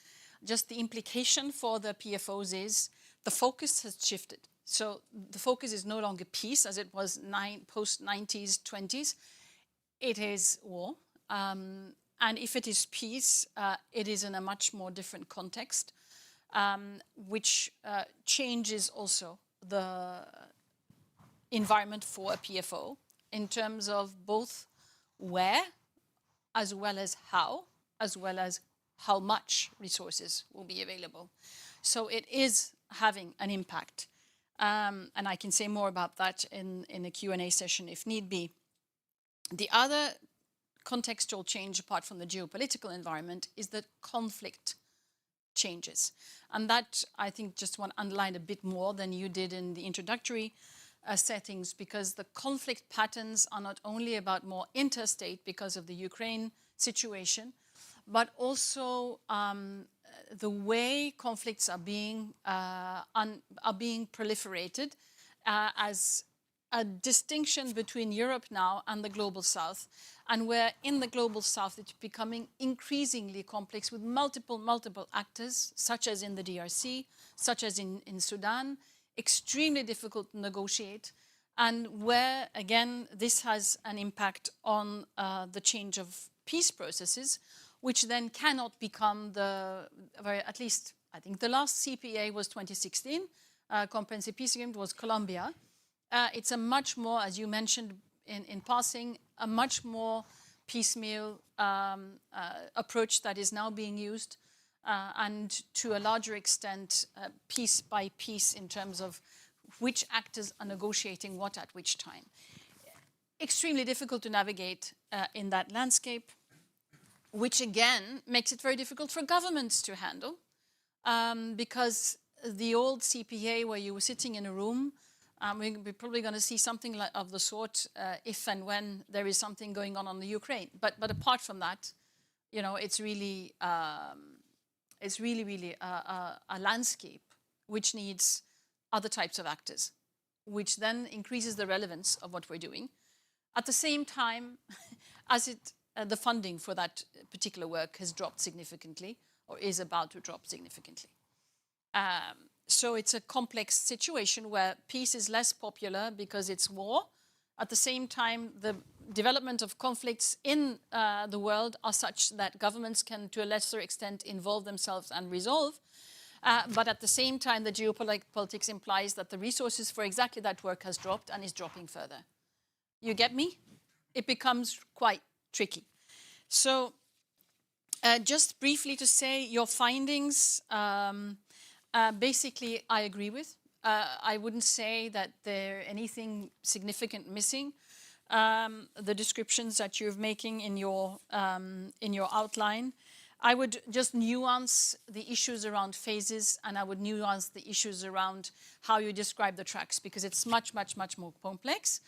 S3: just the implication for the PFOs is the focus has shifted. So the focus is no longer peace as it was post-90s, 20s. It is war. And if it is peace, it is in a much more different context, which changes also the environment for a PFO in terms of both where, as well as how much resources will be available. So it is having an impact. And I can say more about that in a Q&A session if need be. The other contextual change apart from the geopolitical environment is that conflict changes. And that, I think, just want to underline a bit more than you did in the introductory settings, because the conflict patterns are not only about more interstate because of the Ukraine situation, but also the way conflicts are being proliferated as a distinction between Europe now and the Global South, and where in the Global South it's becoming increasingly complex with multiple actors, such as in the DRC, such as in Sudan, extremely difficult to negotiate, and where, again, this has an impact on the change of peace processes, which then cannot become at least, I think the last CPA was 2016, Comprehensive Peace Agreement was Colombia. It's a much more, as you mentioned in passing, a much more piecemeal approach that is now being used, and to a larger extent, piece by piece in terms of which actors are negotiating what at which time. Extremely difficult to navigate in that landscape, which again makes it very difficult for governments to handle, because the old CPA, where you were sitting in a room, we're probably going to see something like of the sort if and when there is something going on the Ukraine. But apart from that, you know, it's really a landscape which needs other types of actors, which then increases the relevance of what we're doing. At the same time, as the funding for that particular work has dropped significantly, or is about to drop significantly. So it's a complex situation where peace is less popular because it's war. At the same time, the development of conflicts in the world are such that governments can, to a lesser extent, involve themselves and resolve. But at the same time, the geopolitics implies that the resources for exactly that work has dropped and is dropping further. You get me? It becomes quite tricky. So just briefly to say your findings, basically I agree with. I wouldn't say that there's anything significant missing. The descriptions that you're making in your outline, I would just nuance the issues around phases, and I would nuance the issues around how you describe the tracks, because it's much, much, much more complex.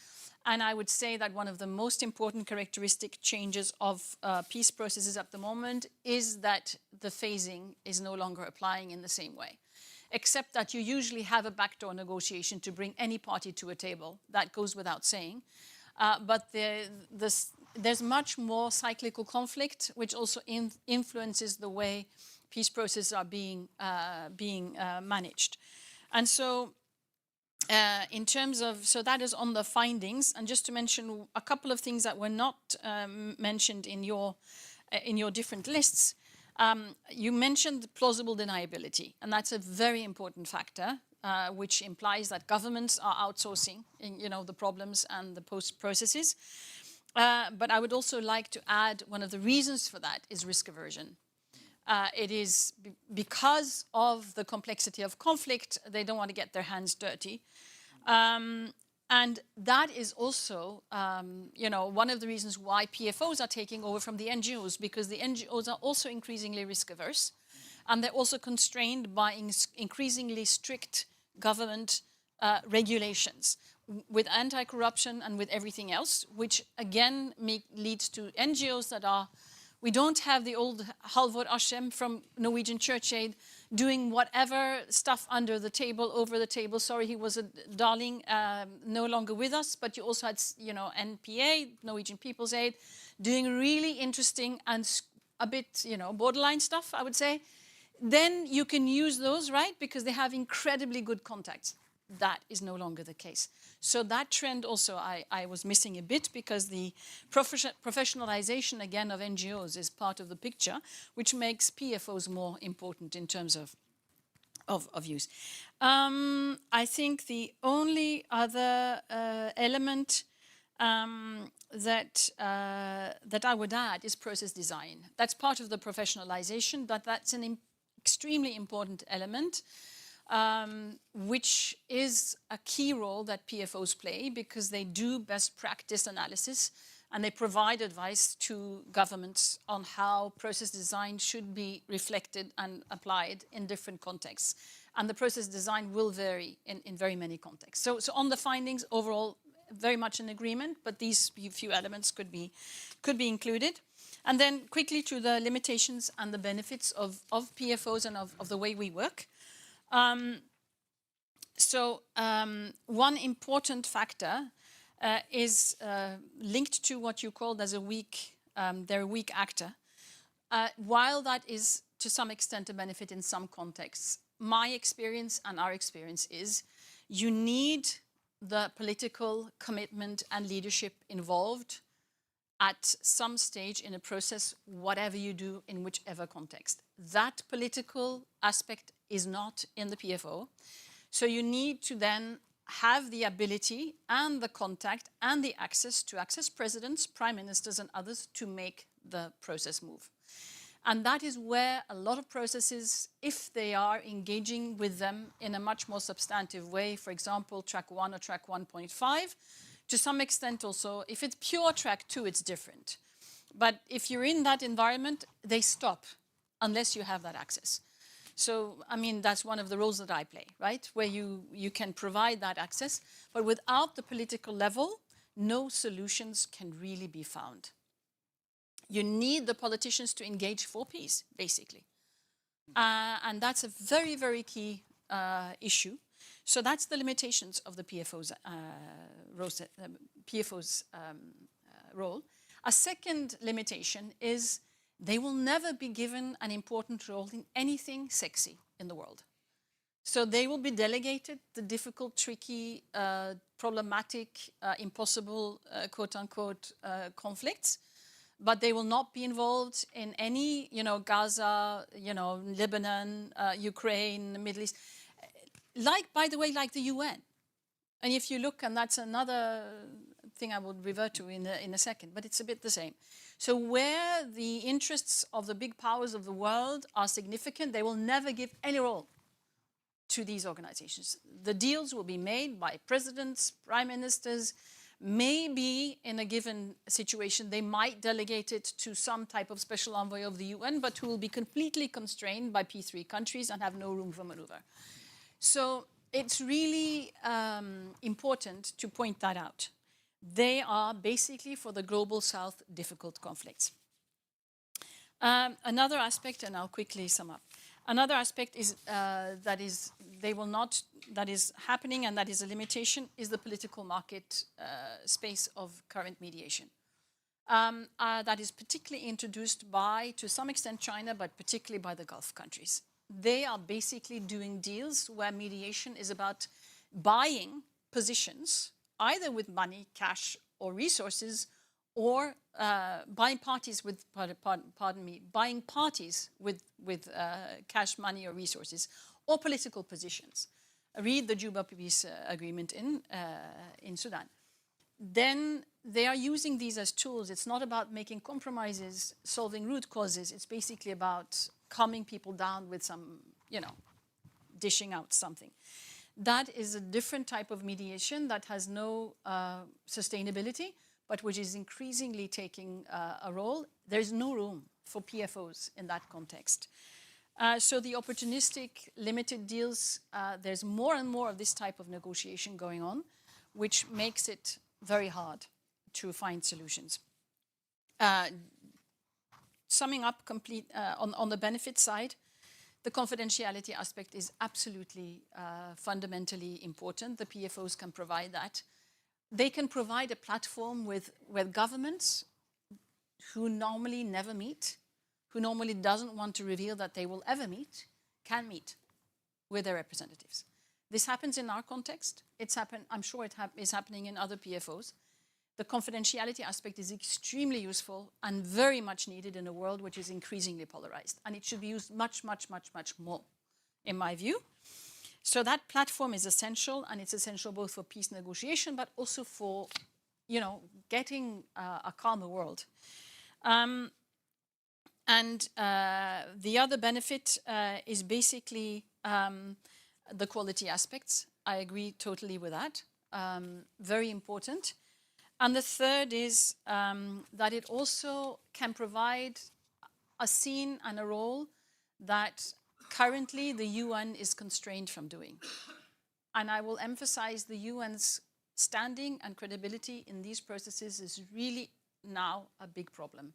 S3: And I would say that one of the most important characteristic changes of peace processes at the moment is that the phasing is no longer applying in the same way, except that you usually have a backdoor negotiation to bring any party to a table. That goes without saying. But there's much more cyclical conflict, which also influences the way peace processes are being managed. And so in terms of, so that is on the findings. And just to mention a couple of things that were not mentioned in your different lists. You mentioned plausible deniability, and that's a very important factor, which implies that governments are outsourcing, the problems and the processes. But I would also like to add one of the reasons for that is risk aversion. It is because of the complexity of conflict, they don't want to get their hands dirty. And that is also, one of the reasons why PFOs are taking over from the NGOs, because the NGOs are also increasingly risk averse, and they're also constrained by increasingly strict government regulations with anti-corruption and with everything else, which again leads to NGOs that are, we don't have the old Halvor Ashem from Norwegian Church Aid doing whatever stuff under the table, over the table. Sorry, he was a darling, no longer with us. But you also had, NPA, Norwegian People's Aid, doing really interesting and a bit, borderline stuff, I would say. Then you can use those, right? Because they have incredibly good contacts. That is no longer the case. So that trend also I was missing a bit, because the professionalization again of NGOs is part of the picture, which makes PFOs more important in terms of use. I think the only other element that I would add is process design. That's part of the professionalization, but that's an extremely important element. Which is a key role that PFOs play, because they do best practice analysis and they provide advice to governments on how process design should be reflected and applied in different contexts. And the process design will vary in very many contexts. So on the findings, overall, very much in agreement, but these few elements could be included. And then quickly to the limitations and the benefits of PFOs and of the way we work. One important factor is linked to what you called as they're a weak actor. While that is to some extent a benefit in some contexts, my experience and our experience is you need the political commitment and leadership involved at some stage in a process, whatever you do in whichever context. That political aspect is not in the PFO. So you need to then have the ability and the contact and the access to access presidents, prime ministers, and others to make the process move. And that is where a lot of processes, if they are engaging with them in a much more substantive way, for example, track 1 or track 1.5, to some extent also, if it's pure track 2, it's different. But if you're in that environment, they stop unless you have that access. So, I mean, that's one of the roles that I play, right? Where you can provide that access, but without the political level, no solutions can really be found. You need the politicians to engage for peace, basically. And that's a very, very key issue. So that's the limitations of the PFO's role. A second limitation is they will never be given an important role in anything sexy in the world. So they will be delegated the difficult, tricky, problematic, impossible, quote-unquote, conflicts, but they will not be involved in any, Gaza, Lebanon, Ukraine, Middle East. By the way, like the UN. And if you look, and that's another thing I will revert to in a second, but it's a bit the same. So where the interests of the big powers of the world are significant, they will never give any role to these organizations. The deals will be made by presidents, prime ministers. Maybe in a given situation, they might delegate it to some type of special envoy of the UN, but who will be completely constrained by P3 countries and have no room for maneuver. So it's really important to point that out. They are basically, for the global south, difficult conflicts. Another aspect, and I'll quickly sum up. Another aspect is that is happening, and that is a limitation, is the political market space of current mediation. That is particularly introduced by, to some extent, China, but particularly by the Gulf countries. They are basically doing deals where mediation is about buying positions, either with money, cash, or resources, or buying parties with, buying parties with cash, money, or resources, or political positions. Read the Juba Peace Agreement in Sudan. Then they are using these as tools. It's not about making compromises, solving root causes. It's basically about calming people down with some, dishing out something. That is a different type of mediation that has no sustainability, but which is increasingly taking a role. There's no room for PFOs in that context. So the opportunistic, limited deals, there's more and more of this type of negotiation going on, which makes it very hard to find solutions. Summing up on the benefit side, the confidentiality aspect is absolutely fundamentally important. The PFOs can provide that. They can provide a platform where governments who normally never meet, who normally doesn't want to reveal that they will ever meet, can meet with their representatives. This happens in our context. I'm sure it is happening in other PFOs. The confidentiality aspect is extremely useful and very much needed in a world which is increasingly polarized. And it should be used much, much, much, much more, in my view. So that platform is essential, and it's essential both for peace negotiation, but also for, getting a calmer world. And the other benefit is basically the quality aspects. I agree totally with that. Very important. And the third is that it also can provide a scene and a role that currently the UN is constrained from doing. And I will emphasize the UN's standing and credibility in these processes is really now a big problem.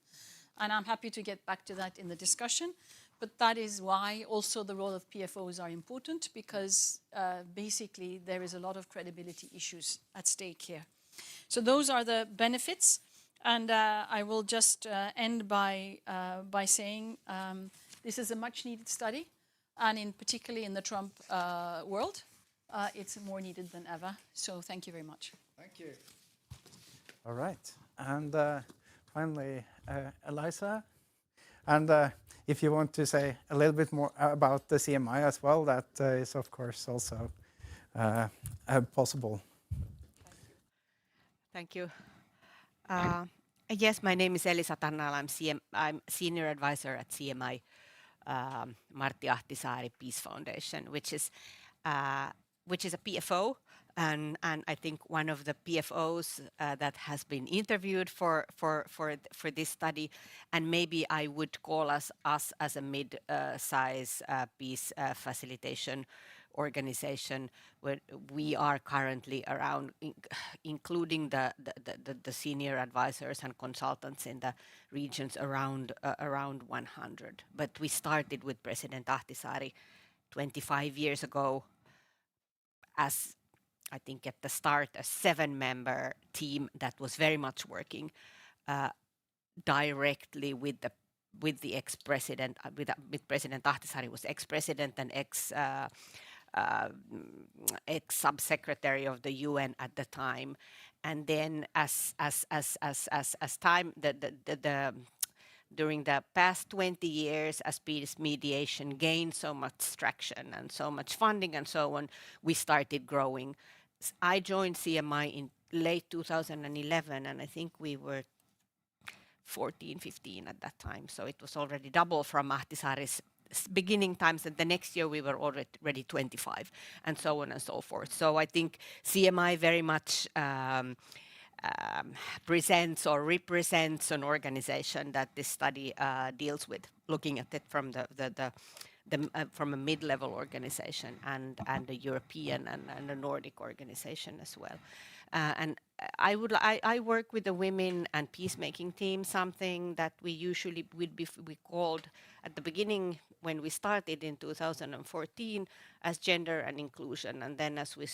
S3: And I'm happy to get back to that in the discussion. But that is why also the role of PFOs are important, because basically there is a lot of credibility issues at stake here. So those are the benefits, and I will just end by saying this is a much-needed study, and particularly in the Trump world, it's more needed than ever. So thank you very much.
S1: Thank you. All right, and finally, Elisa, and if you want to say a little bit more about the CMI as well, that is of course also possible.
S4: Thank you. Yes, my name is Elisa Tarnaala. I'm senior advisor at CMI, Martti Ahtisaari Peace Foundation, which is a PFO, and I think one of the PFOs that has been interviewed for this study, and maybe I would call us as a mid-size peace facilitation organization, where we are currently around, including the senior advisors and consultants in the regions, around 100. But we started with President Ahtisaari 25 years ago as, I think at the start, a 7-member team that was very much working directly with the ex-president, with President Ahtisaari was ex-president and ex-subsecretary of the UN at the time, and then as time during the past 20 years, as peace mediation gained so much traction and so much funding and so on, we started growing. I joined CMI in late 2011, and I think we were 14, 15 at that time. So it was already double from Ahtisaari's beginning times, and the next year we were already 25, and so on and so forth. So I think CMI very much presents or represents an organization that this study deals with, looking at it from from a mid-level organization and a European and a Nordic organization as well. And I work with the women and peacemaking team, something that we usually we called at the beginning when we started in 2014 as gender and inclusion, and then as we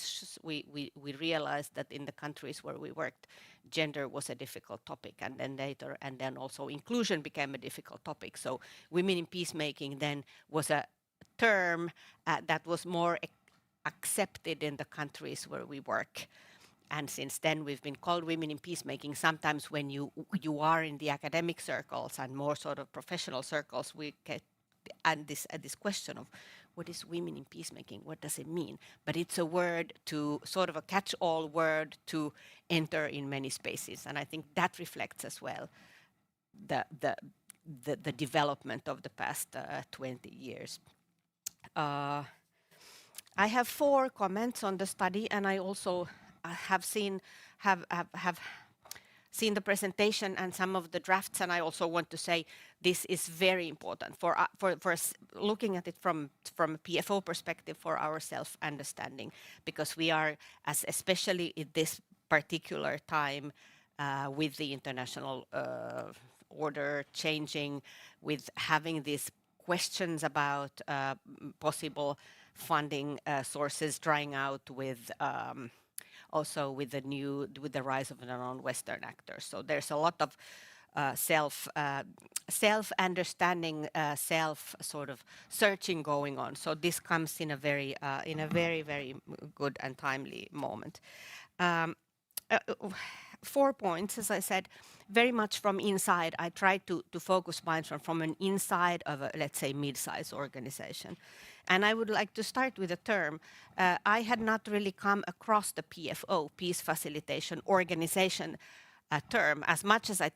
S4: realized that in the countries where we worked, gender was a difficult topic, and then later, and then also inclusion became a difficult topic. So women in peacemaking then was a term that was more accepted in the countries where we work. And since then, we've been called women in peacemaking. Sometimes when you are in the academic circles and more sort of professional circles, we get this question of what is women in peacemaking? What does it mean? But it's a word to sort of a catch-all word to enter in many spaces, and I think that reflects as well the development of the past 20 years. I have 4 comments on the study, and I also have seen the presentation and some of the drafts, and I also want to say this is very important for looking at it from a PFO perspective for our self-understanding, because we are, especially in this particular time with the international order changing, with having these questions about possible funding sources drying out, with also with the rise of the non-Western actors. So there's a lot of self-understanding, sort of searching going on. So this comes in a very, very good and timely moment. 4 points, as I said, very much from inside. I tried to focus mine from an inside of a, let's say, mid-size organization. And I would like to start with a term. I had not really come across the PFO, Peace Facilitation Organization, term, as much as I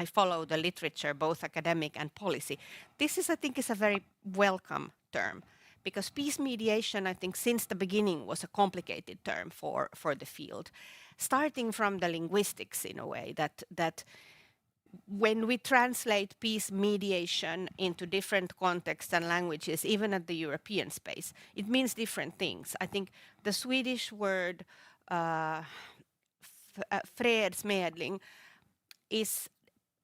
S4: follow the literature, both academic and policy. This is, I think, is a very welcome term, because peace mediation, I think, since the beginning was a complicated term for the field, starting from the linguistics in a way that when we translate peace mediation into different contexts and languages, even at the European space, it means different things. I think the Swedish word fredsmedling is,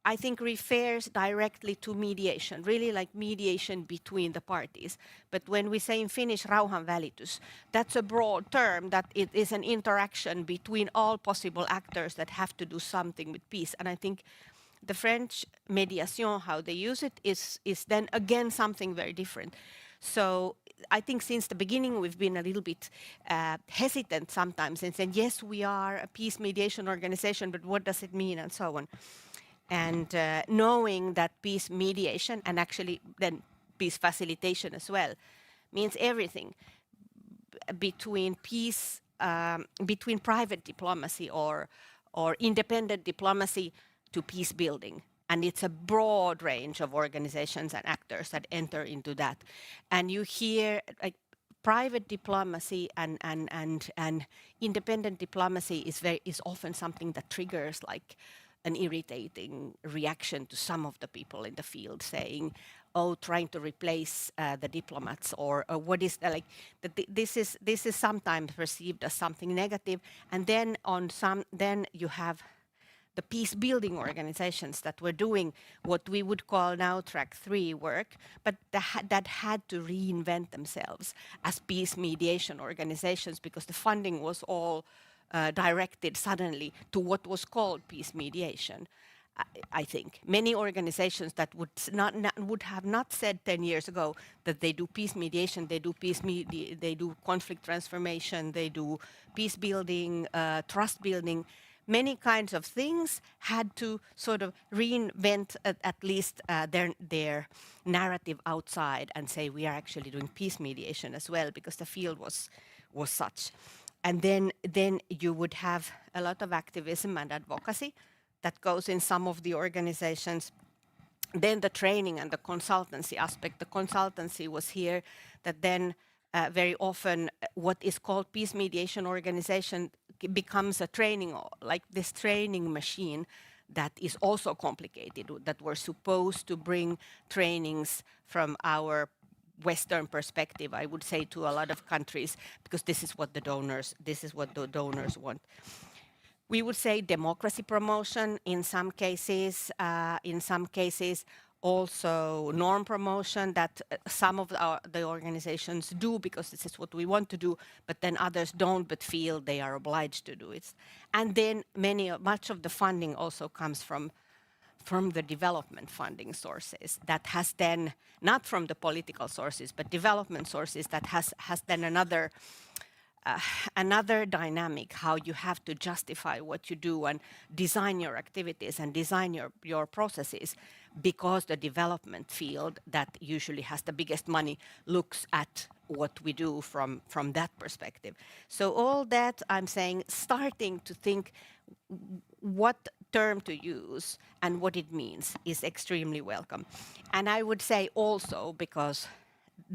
S4: I think, refers directly to mediation, really like mediation between the parties. But when we say in Finnish rauhanvälitys, that's a broad term that it is an interaction between all possible actors that have to do something with peace. And I think the French mediation, how they use it, is then again something very different. So I think since the beginning we've been a little bit hesitant sometimes and saying, yes, we are a peace mediation organization, but what does it mean, and so on. And knowing that peace mediation, and actually then peace facilitation as well, means everything. between peace, between private diplomacy or independent diplomacy to peace building. And it's a broad range of organizations and actors that enter into that. And you hear like private diplomacy and independent diplomacy is often something that triggers like an irritating reaction to some of the people in the field saying, oh, trying to replace the diplomats, or what is like this is sometimes perceived as something negative. And then then you have the peace building organizations that were doing what we would call now track 3 work, but that had to reinvent themselves as peace mediation organizations because the funding was all directed suddenly to what was called peace mediation. I think many organizations that would have not said 10 years ago that they do peace mediation, they do conflict transformation, they do peace building, trust building. Many kinds of things had to sort of reinvent at least their narrative outside and say we are actually doing peace mediation as well because the field was such. And then you would have a lot of activism and advocacy that goes in some of the organizations. Then the training and the consultancy aspect. The consultancy was here that then very often what is called peace mediation organization becomes a training, like this training machine that is also complicated, that we're supposed to bring trainings from our Western perspective, I would say, to a lot of countries, because this is what the donors want. We would say democracy promotion in some cases, also norm promotion that some of the organizations do because this is what we want to do, but then others don't but feel they are obliged to do it. And then much of the funding also comes from the development funding sources that has then, not from the political sources, but development sources that has then another dynamic, how you have to justify what you do and design your activities and design your processes, because the development field that usually has the biggest money looks at what we do from that perspective. So all that I'm saying, starting to think what term to use and what it means is extremely welcome. And I would say also, because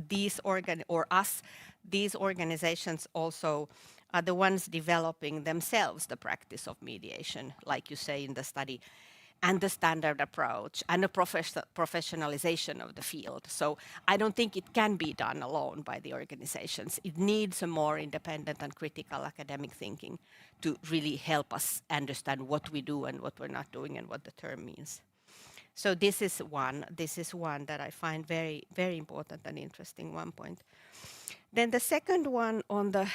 S4: these organizations also are the ones developing themselves the practice of mediation, like you say in the study, and the standard approach and the professionalization of the field. So I don't think it can be done alone by the organizations. It needs a more independent and critical academic thinking to really help us understand what we do and what we're not doing and what the term means. So this is one that I find very, very important and interesting, one point. Then the second one on the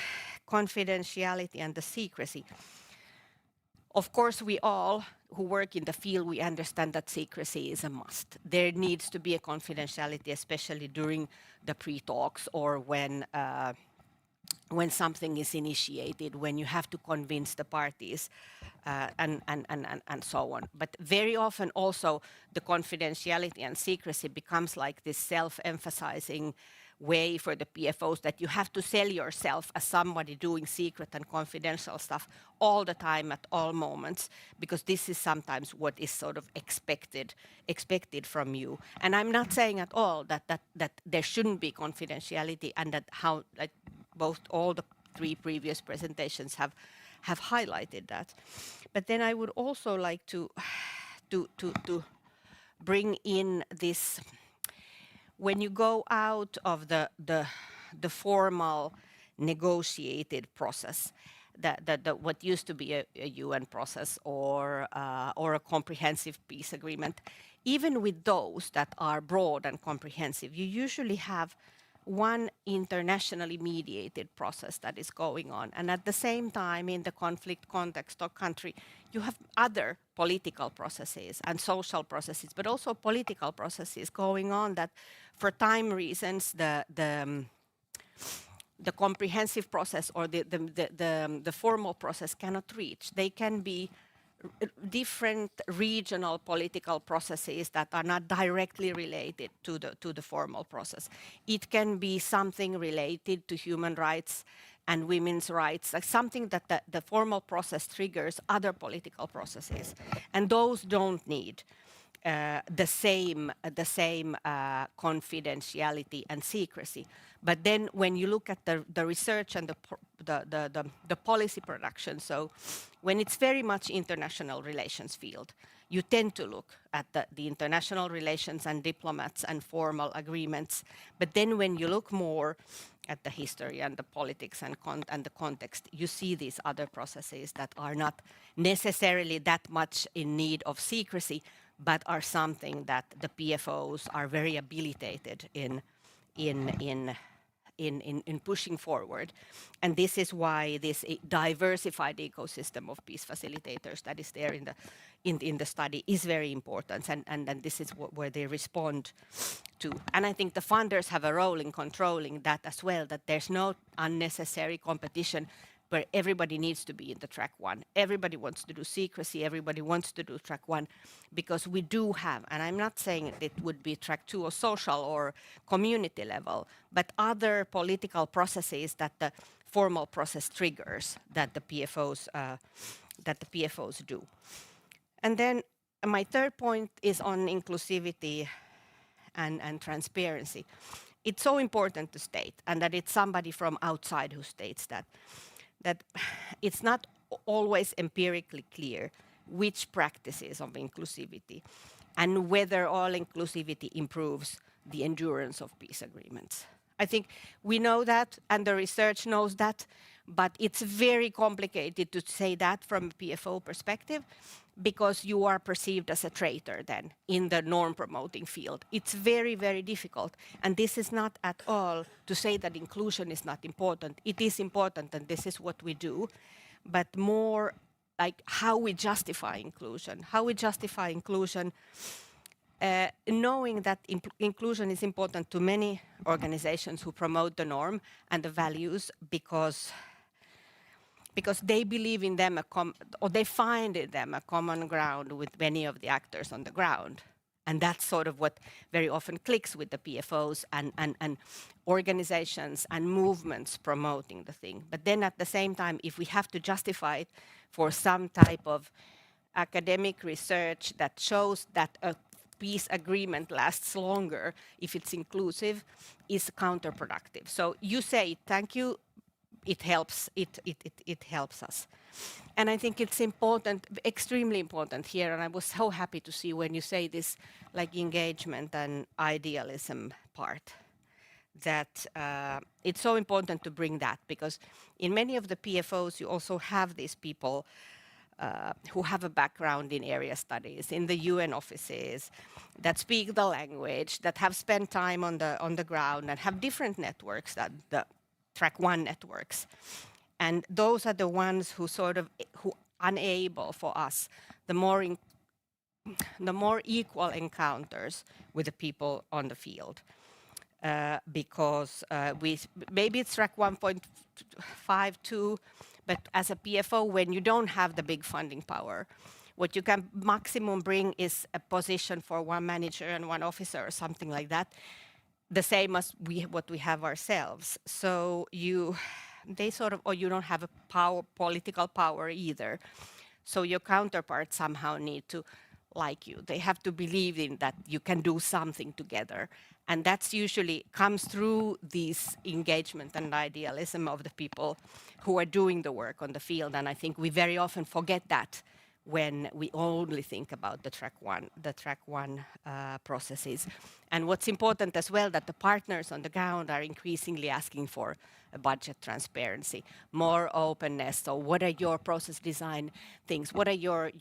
S4: confidentiality and the secrecy. Of course, we all who work in the field, we understand that secrecy is a must. There needs to be a confidentiality, especially during the pre-talks or when something is initiated, when you have to convince the parties and so on. But very often also the confidentiality and secrecy becomes like this self-emphasizing way for the PFOs, that you have to sell yourself as somebody doing secret and confidential stuff all the time at all moments, because this is sometimes what is sort of expected from you. And I'm not saying at all that there shouldn't be confidentiality, and that how, like, all the 3 previous presentations have highlighted that. But then I would also like to bring in this. When you go out of the formal negotiated process, what used to be a UN process or a comprehensive peace agreement, even with those that are broad and comprehensive, you usually have one internationally mediated process that is going on. And at the same time, in the conflict context or country, you have other political processes and social processes, but also political processes going on that, for time reasons, the comprehensive process or the formal process cannot reach. They can be different regional political processes that are not directly related to the formal process. It can be something related to human rights and women's rights, like something that the formal process triggers other political processes, and those don't need the same confidentiality and secrecy. But then when you look at the research and the policy production, so when it's very much international relations field, you tend to look at the international relations and diplomats and formal agreements. But then when you look more at the history and the politics and the context, you see these other processes that are not necessarily that much in need of secrecy, but are something that the PFOs are very habilitated in pushing forward. And this is why this diversified ecosystem of peace facilitators that is there in the study is very important, and this is where they respond to. And I think the funders have a role in controlling that as well, that there's no unnecessary competition where everybody needs to be in the track one. Everybody wants to do secrecy, everybody wants to do track one, because we do have, and I'm not saying it would be track two or social or community level, but other political processes that the formal process triggers that the PFOs do. And then my third point is on inclusivity and transparency. It's so important to state, and that it's somebody from outside who states that it's not always empirically clear which practices of inclusivity and whether all inclusivity improves the endurance of peace agreements. I think we know that, and the research knows that, but it's very complicated to say that from a PFO perspective, because you are perceived as a traitor then in the norm-promoting field. It's very, very difficult. And this is not at all to say that inclusion is not important. It is important, and this is what we do. But more like how we justify inclusion. How we justify inclusion, knowing that inclusion is important to many organizations who promote the norm and the values because they believe in them, or they find in them a common ground with many of the actors on the ground. And that's sort of what very often clicks with the PFOs and organizations and movements promoting the thing. But then at the same time, if we have to justify it for some type of academic research that shows that a peace agreement lasts longer if it's inclusive, is counterproductive. So you say, thank you, it helps, it helps us. And I think it's important, extremely important here, and I was so happy to see when you say this, like engagement and idealism part, that it's so important to bring that, because in many of the PFOs you also have these people who have a background in area studies, in the UN offices, that speak the language, that have spent time on the ground and have different networks than the track one networks. And those are the ones who unable for us, the more equal encounters with the people on the field. Because maybe it's track 1.52, but as a PFO, when you don't have the big funding power, what you can maximum bring is a position for one manager and one officer or something like that, the same as what we have ourselves. So they sort of, or you don't have a political power either. So your counterparts somehow need to like you. They have to believe in that you can do something together. And that's usually comes through this engagement and idealism of the people who are doing the work on the field. And I think we very often forget that when we only think about the track one processes. And what's important as well, that the partners on the ground are increasingly asking for a budget transparency, more openness. So what are your process design things? What are your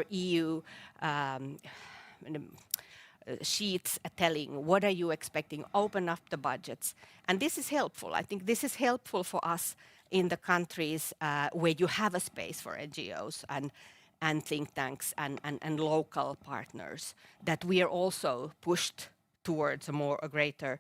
S4: EU sheets telling? What are you expecting? Open up the budgets. And this is helpful. I think this is helpful for us in the countries where you have a space for NGOs and think tanks and local partners, that we are also pushed towards a greater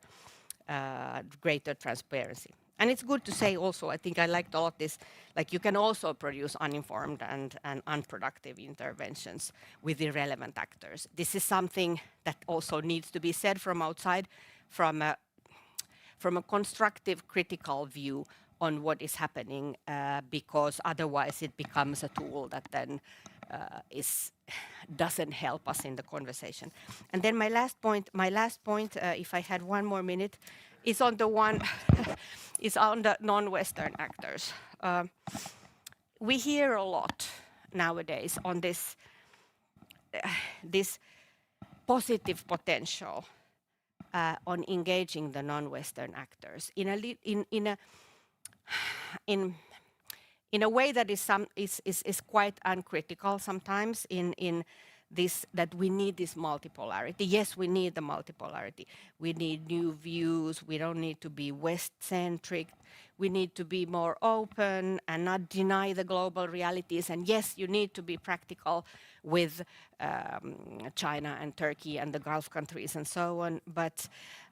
S4: transparency. And it's good to say also, I think I liked a lot this, like you can also produce uninformed and unproductive interventions with irrelevant actors. This is something that also needs to be said from outside, from a constructive, critical view on what is happening, because otherwise it becomes a tool that then doesn't help us in the conversation. And then my last point, if I had 1 more minute, is on the is on the non-Western actors. We hear a lot nowadays on this positive potential on engaging the non-Western actors in a way that is quite uncritical sometimes in this, that we need this multipolarity. Yes, we need the multipolarity. We need new views. We don't need to be West-centric. We need to be more open and not deny the global realities. And yes, you need to be practical with China and Turkey and the Gulf countries and so on, but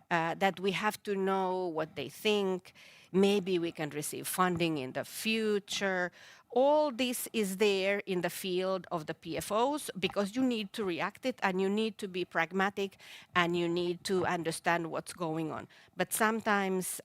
S4: that we have to know what they think. Maybe we can receive funding in the future. All this is there in the field of the PFOs because you need to react it and you need to be pragmatic and you need to understand what's going on. But sometimes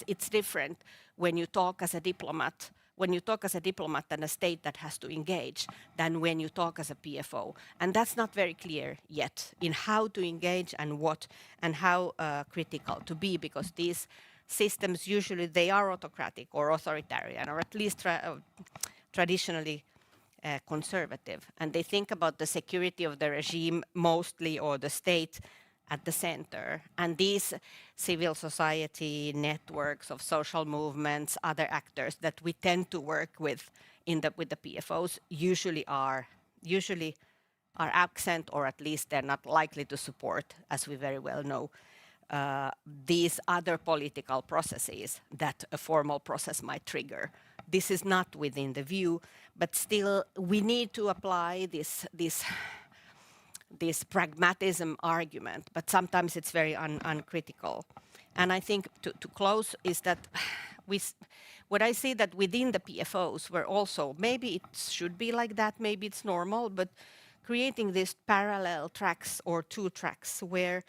S4: it's different when you talk as a diplomat. When you talk as a diplomat and a state that has to engage, than when you talk as a PFO. And that's not very clear yet in how to engage and what and how critical to be, because these systems usually they are autocratic or authoritarian or at least traditionally conservative. And they think about the security of the regime mostly, or the state at the center. And these civil society networks of social movements, other actors that we tend to work with with the PFOs usually are absent, or at least they're not likely to support, as we very well know, these other political processes that a formal process might trigger. This is not within the view, but still we need to apply this pragmatism argument, but sometimes it's very uncritical. And I think to close is that what I see that within the PFOs, where also, maybe it should be like that, maybe it's normal, but creating these parallel tracks or 2 tracks where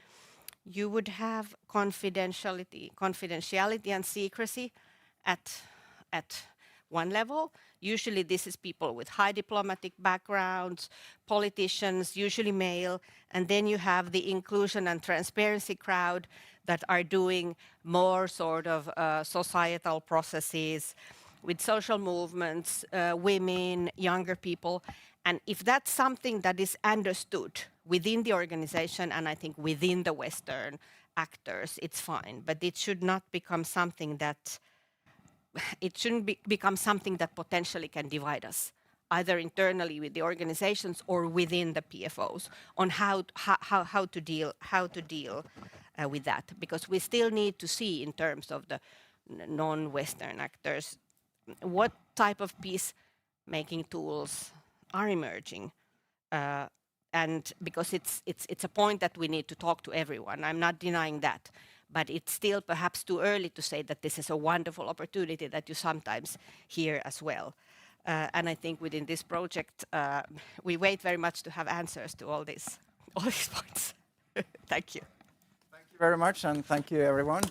S4: you would have confidentiality and secrecy at one level. Usually this is people with high diplomatic backgrounds, politicians, usually male, and then you have the inclusion and transparency crowd that are doing more sort of societal processes with social movements, women, younger people. And if that's something that is understood within the organization, and I think within the Western actors, it's fine, but it should not become something that become something that potentially can divide us, either internally with the organizations or within the PFOs, on how to deal with that, because we still need to see in terms of the non-Western actors what type of peace-making tools are emerging, and because it's a point that we need to talk to everyone. I'm not denying that. But it's still perhaps too early to say that this is a wonderful opportunity that you sometimes hear as well. And I think within this project, we wait very much to have answers to all these points. Thank you.
S1: Thank you very much, and thank you, everyone.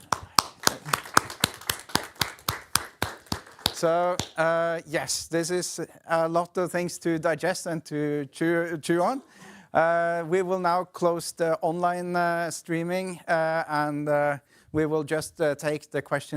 S1: So, yes, this is a lot of things to digest and to chew on. We will now close the online streaming, and we will just take the questions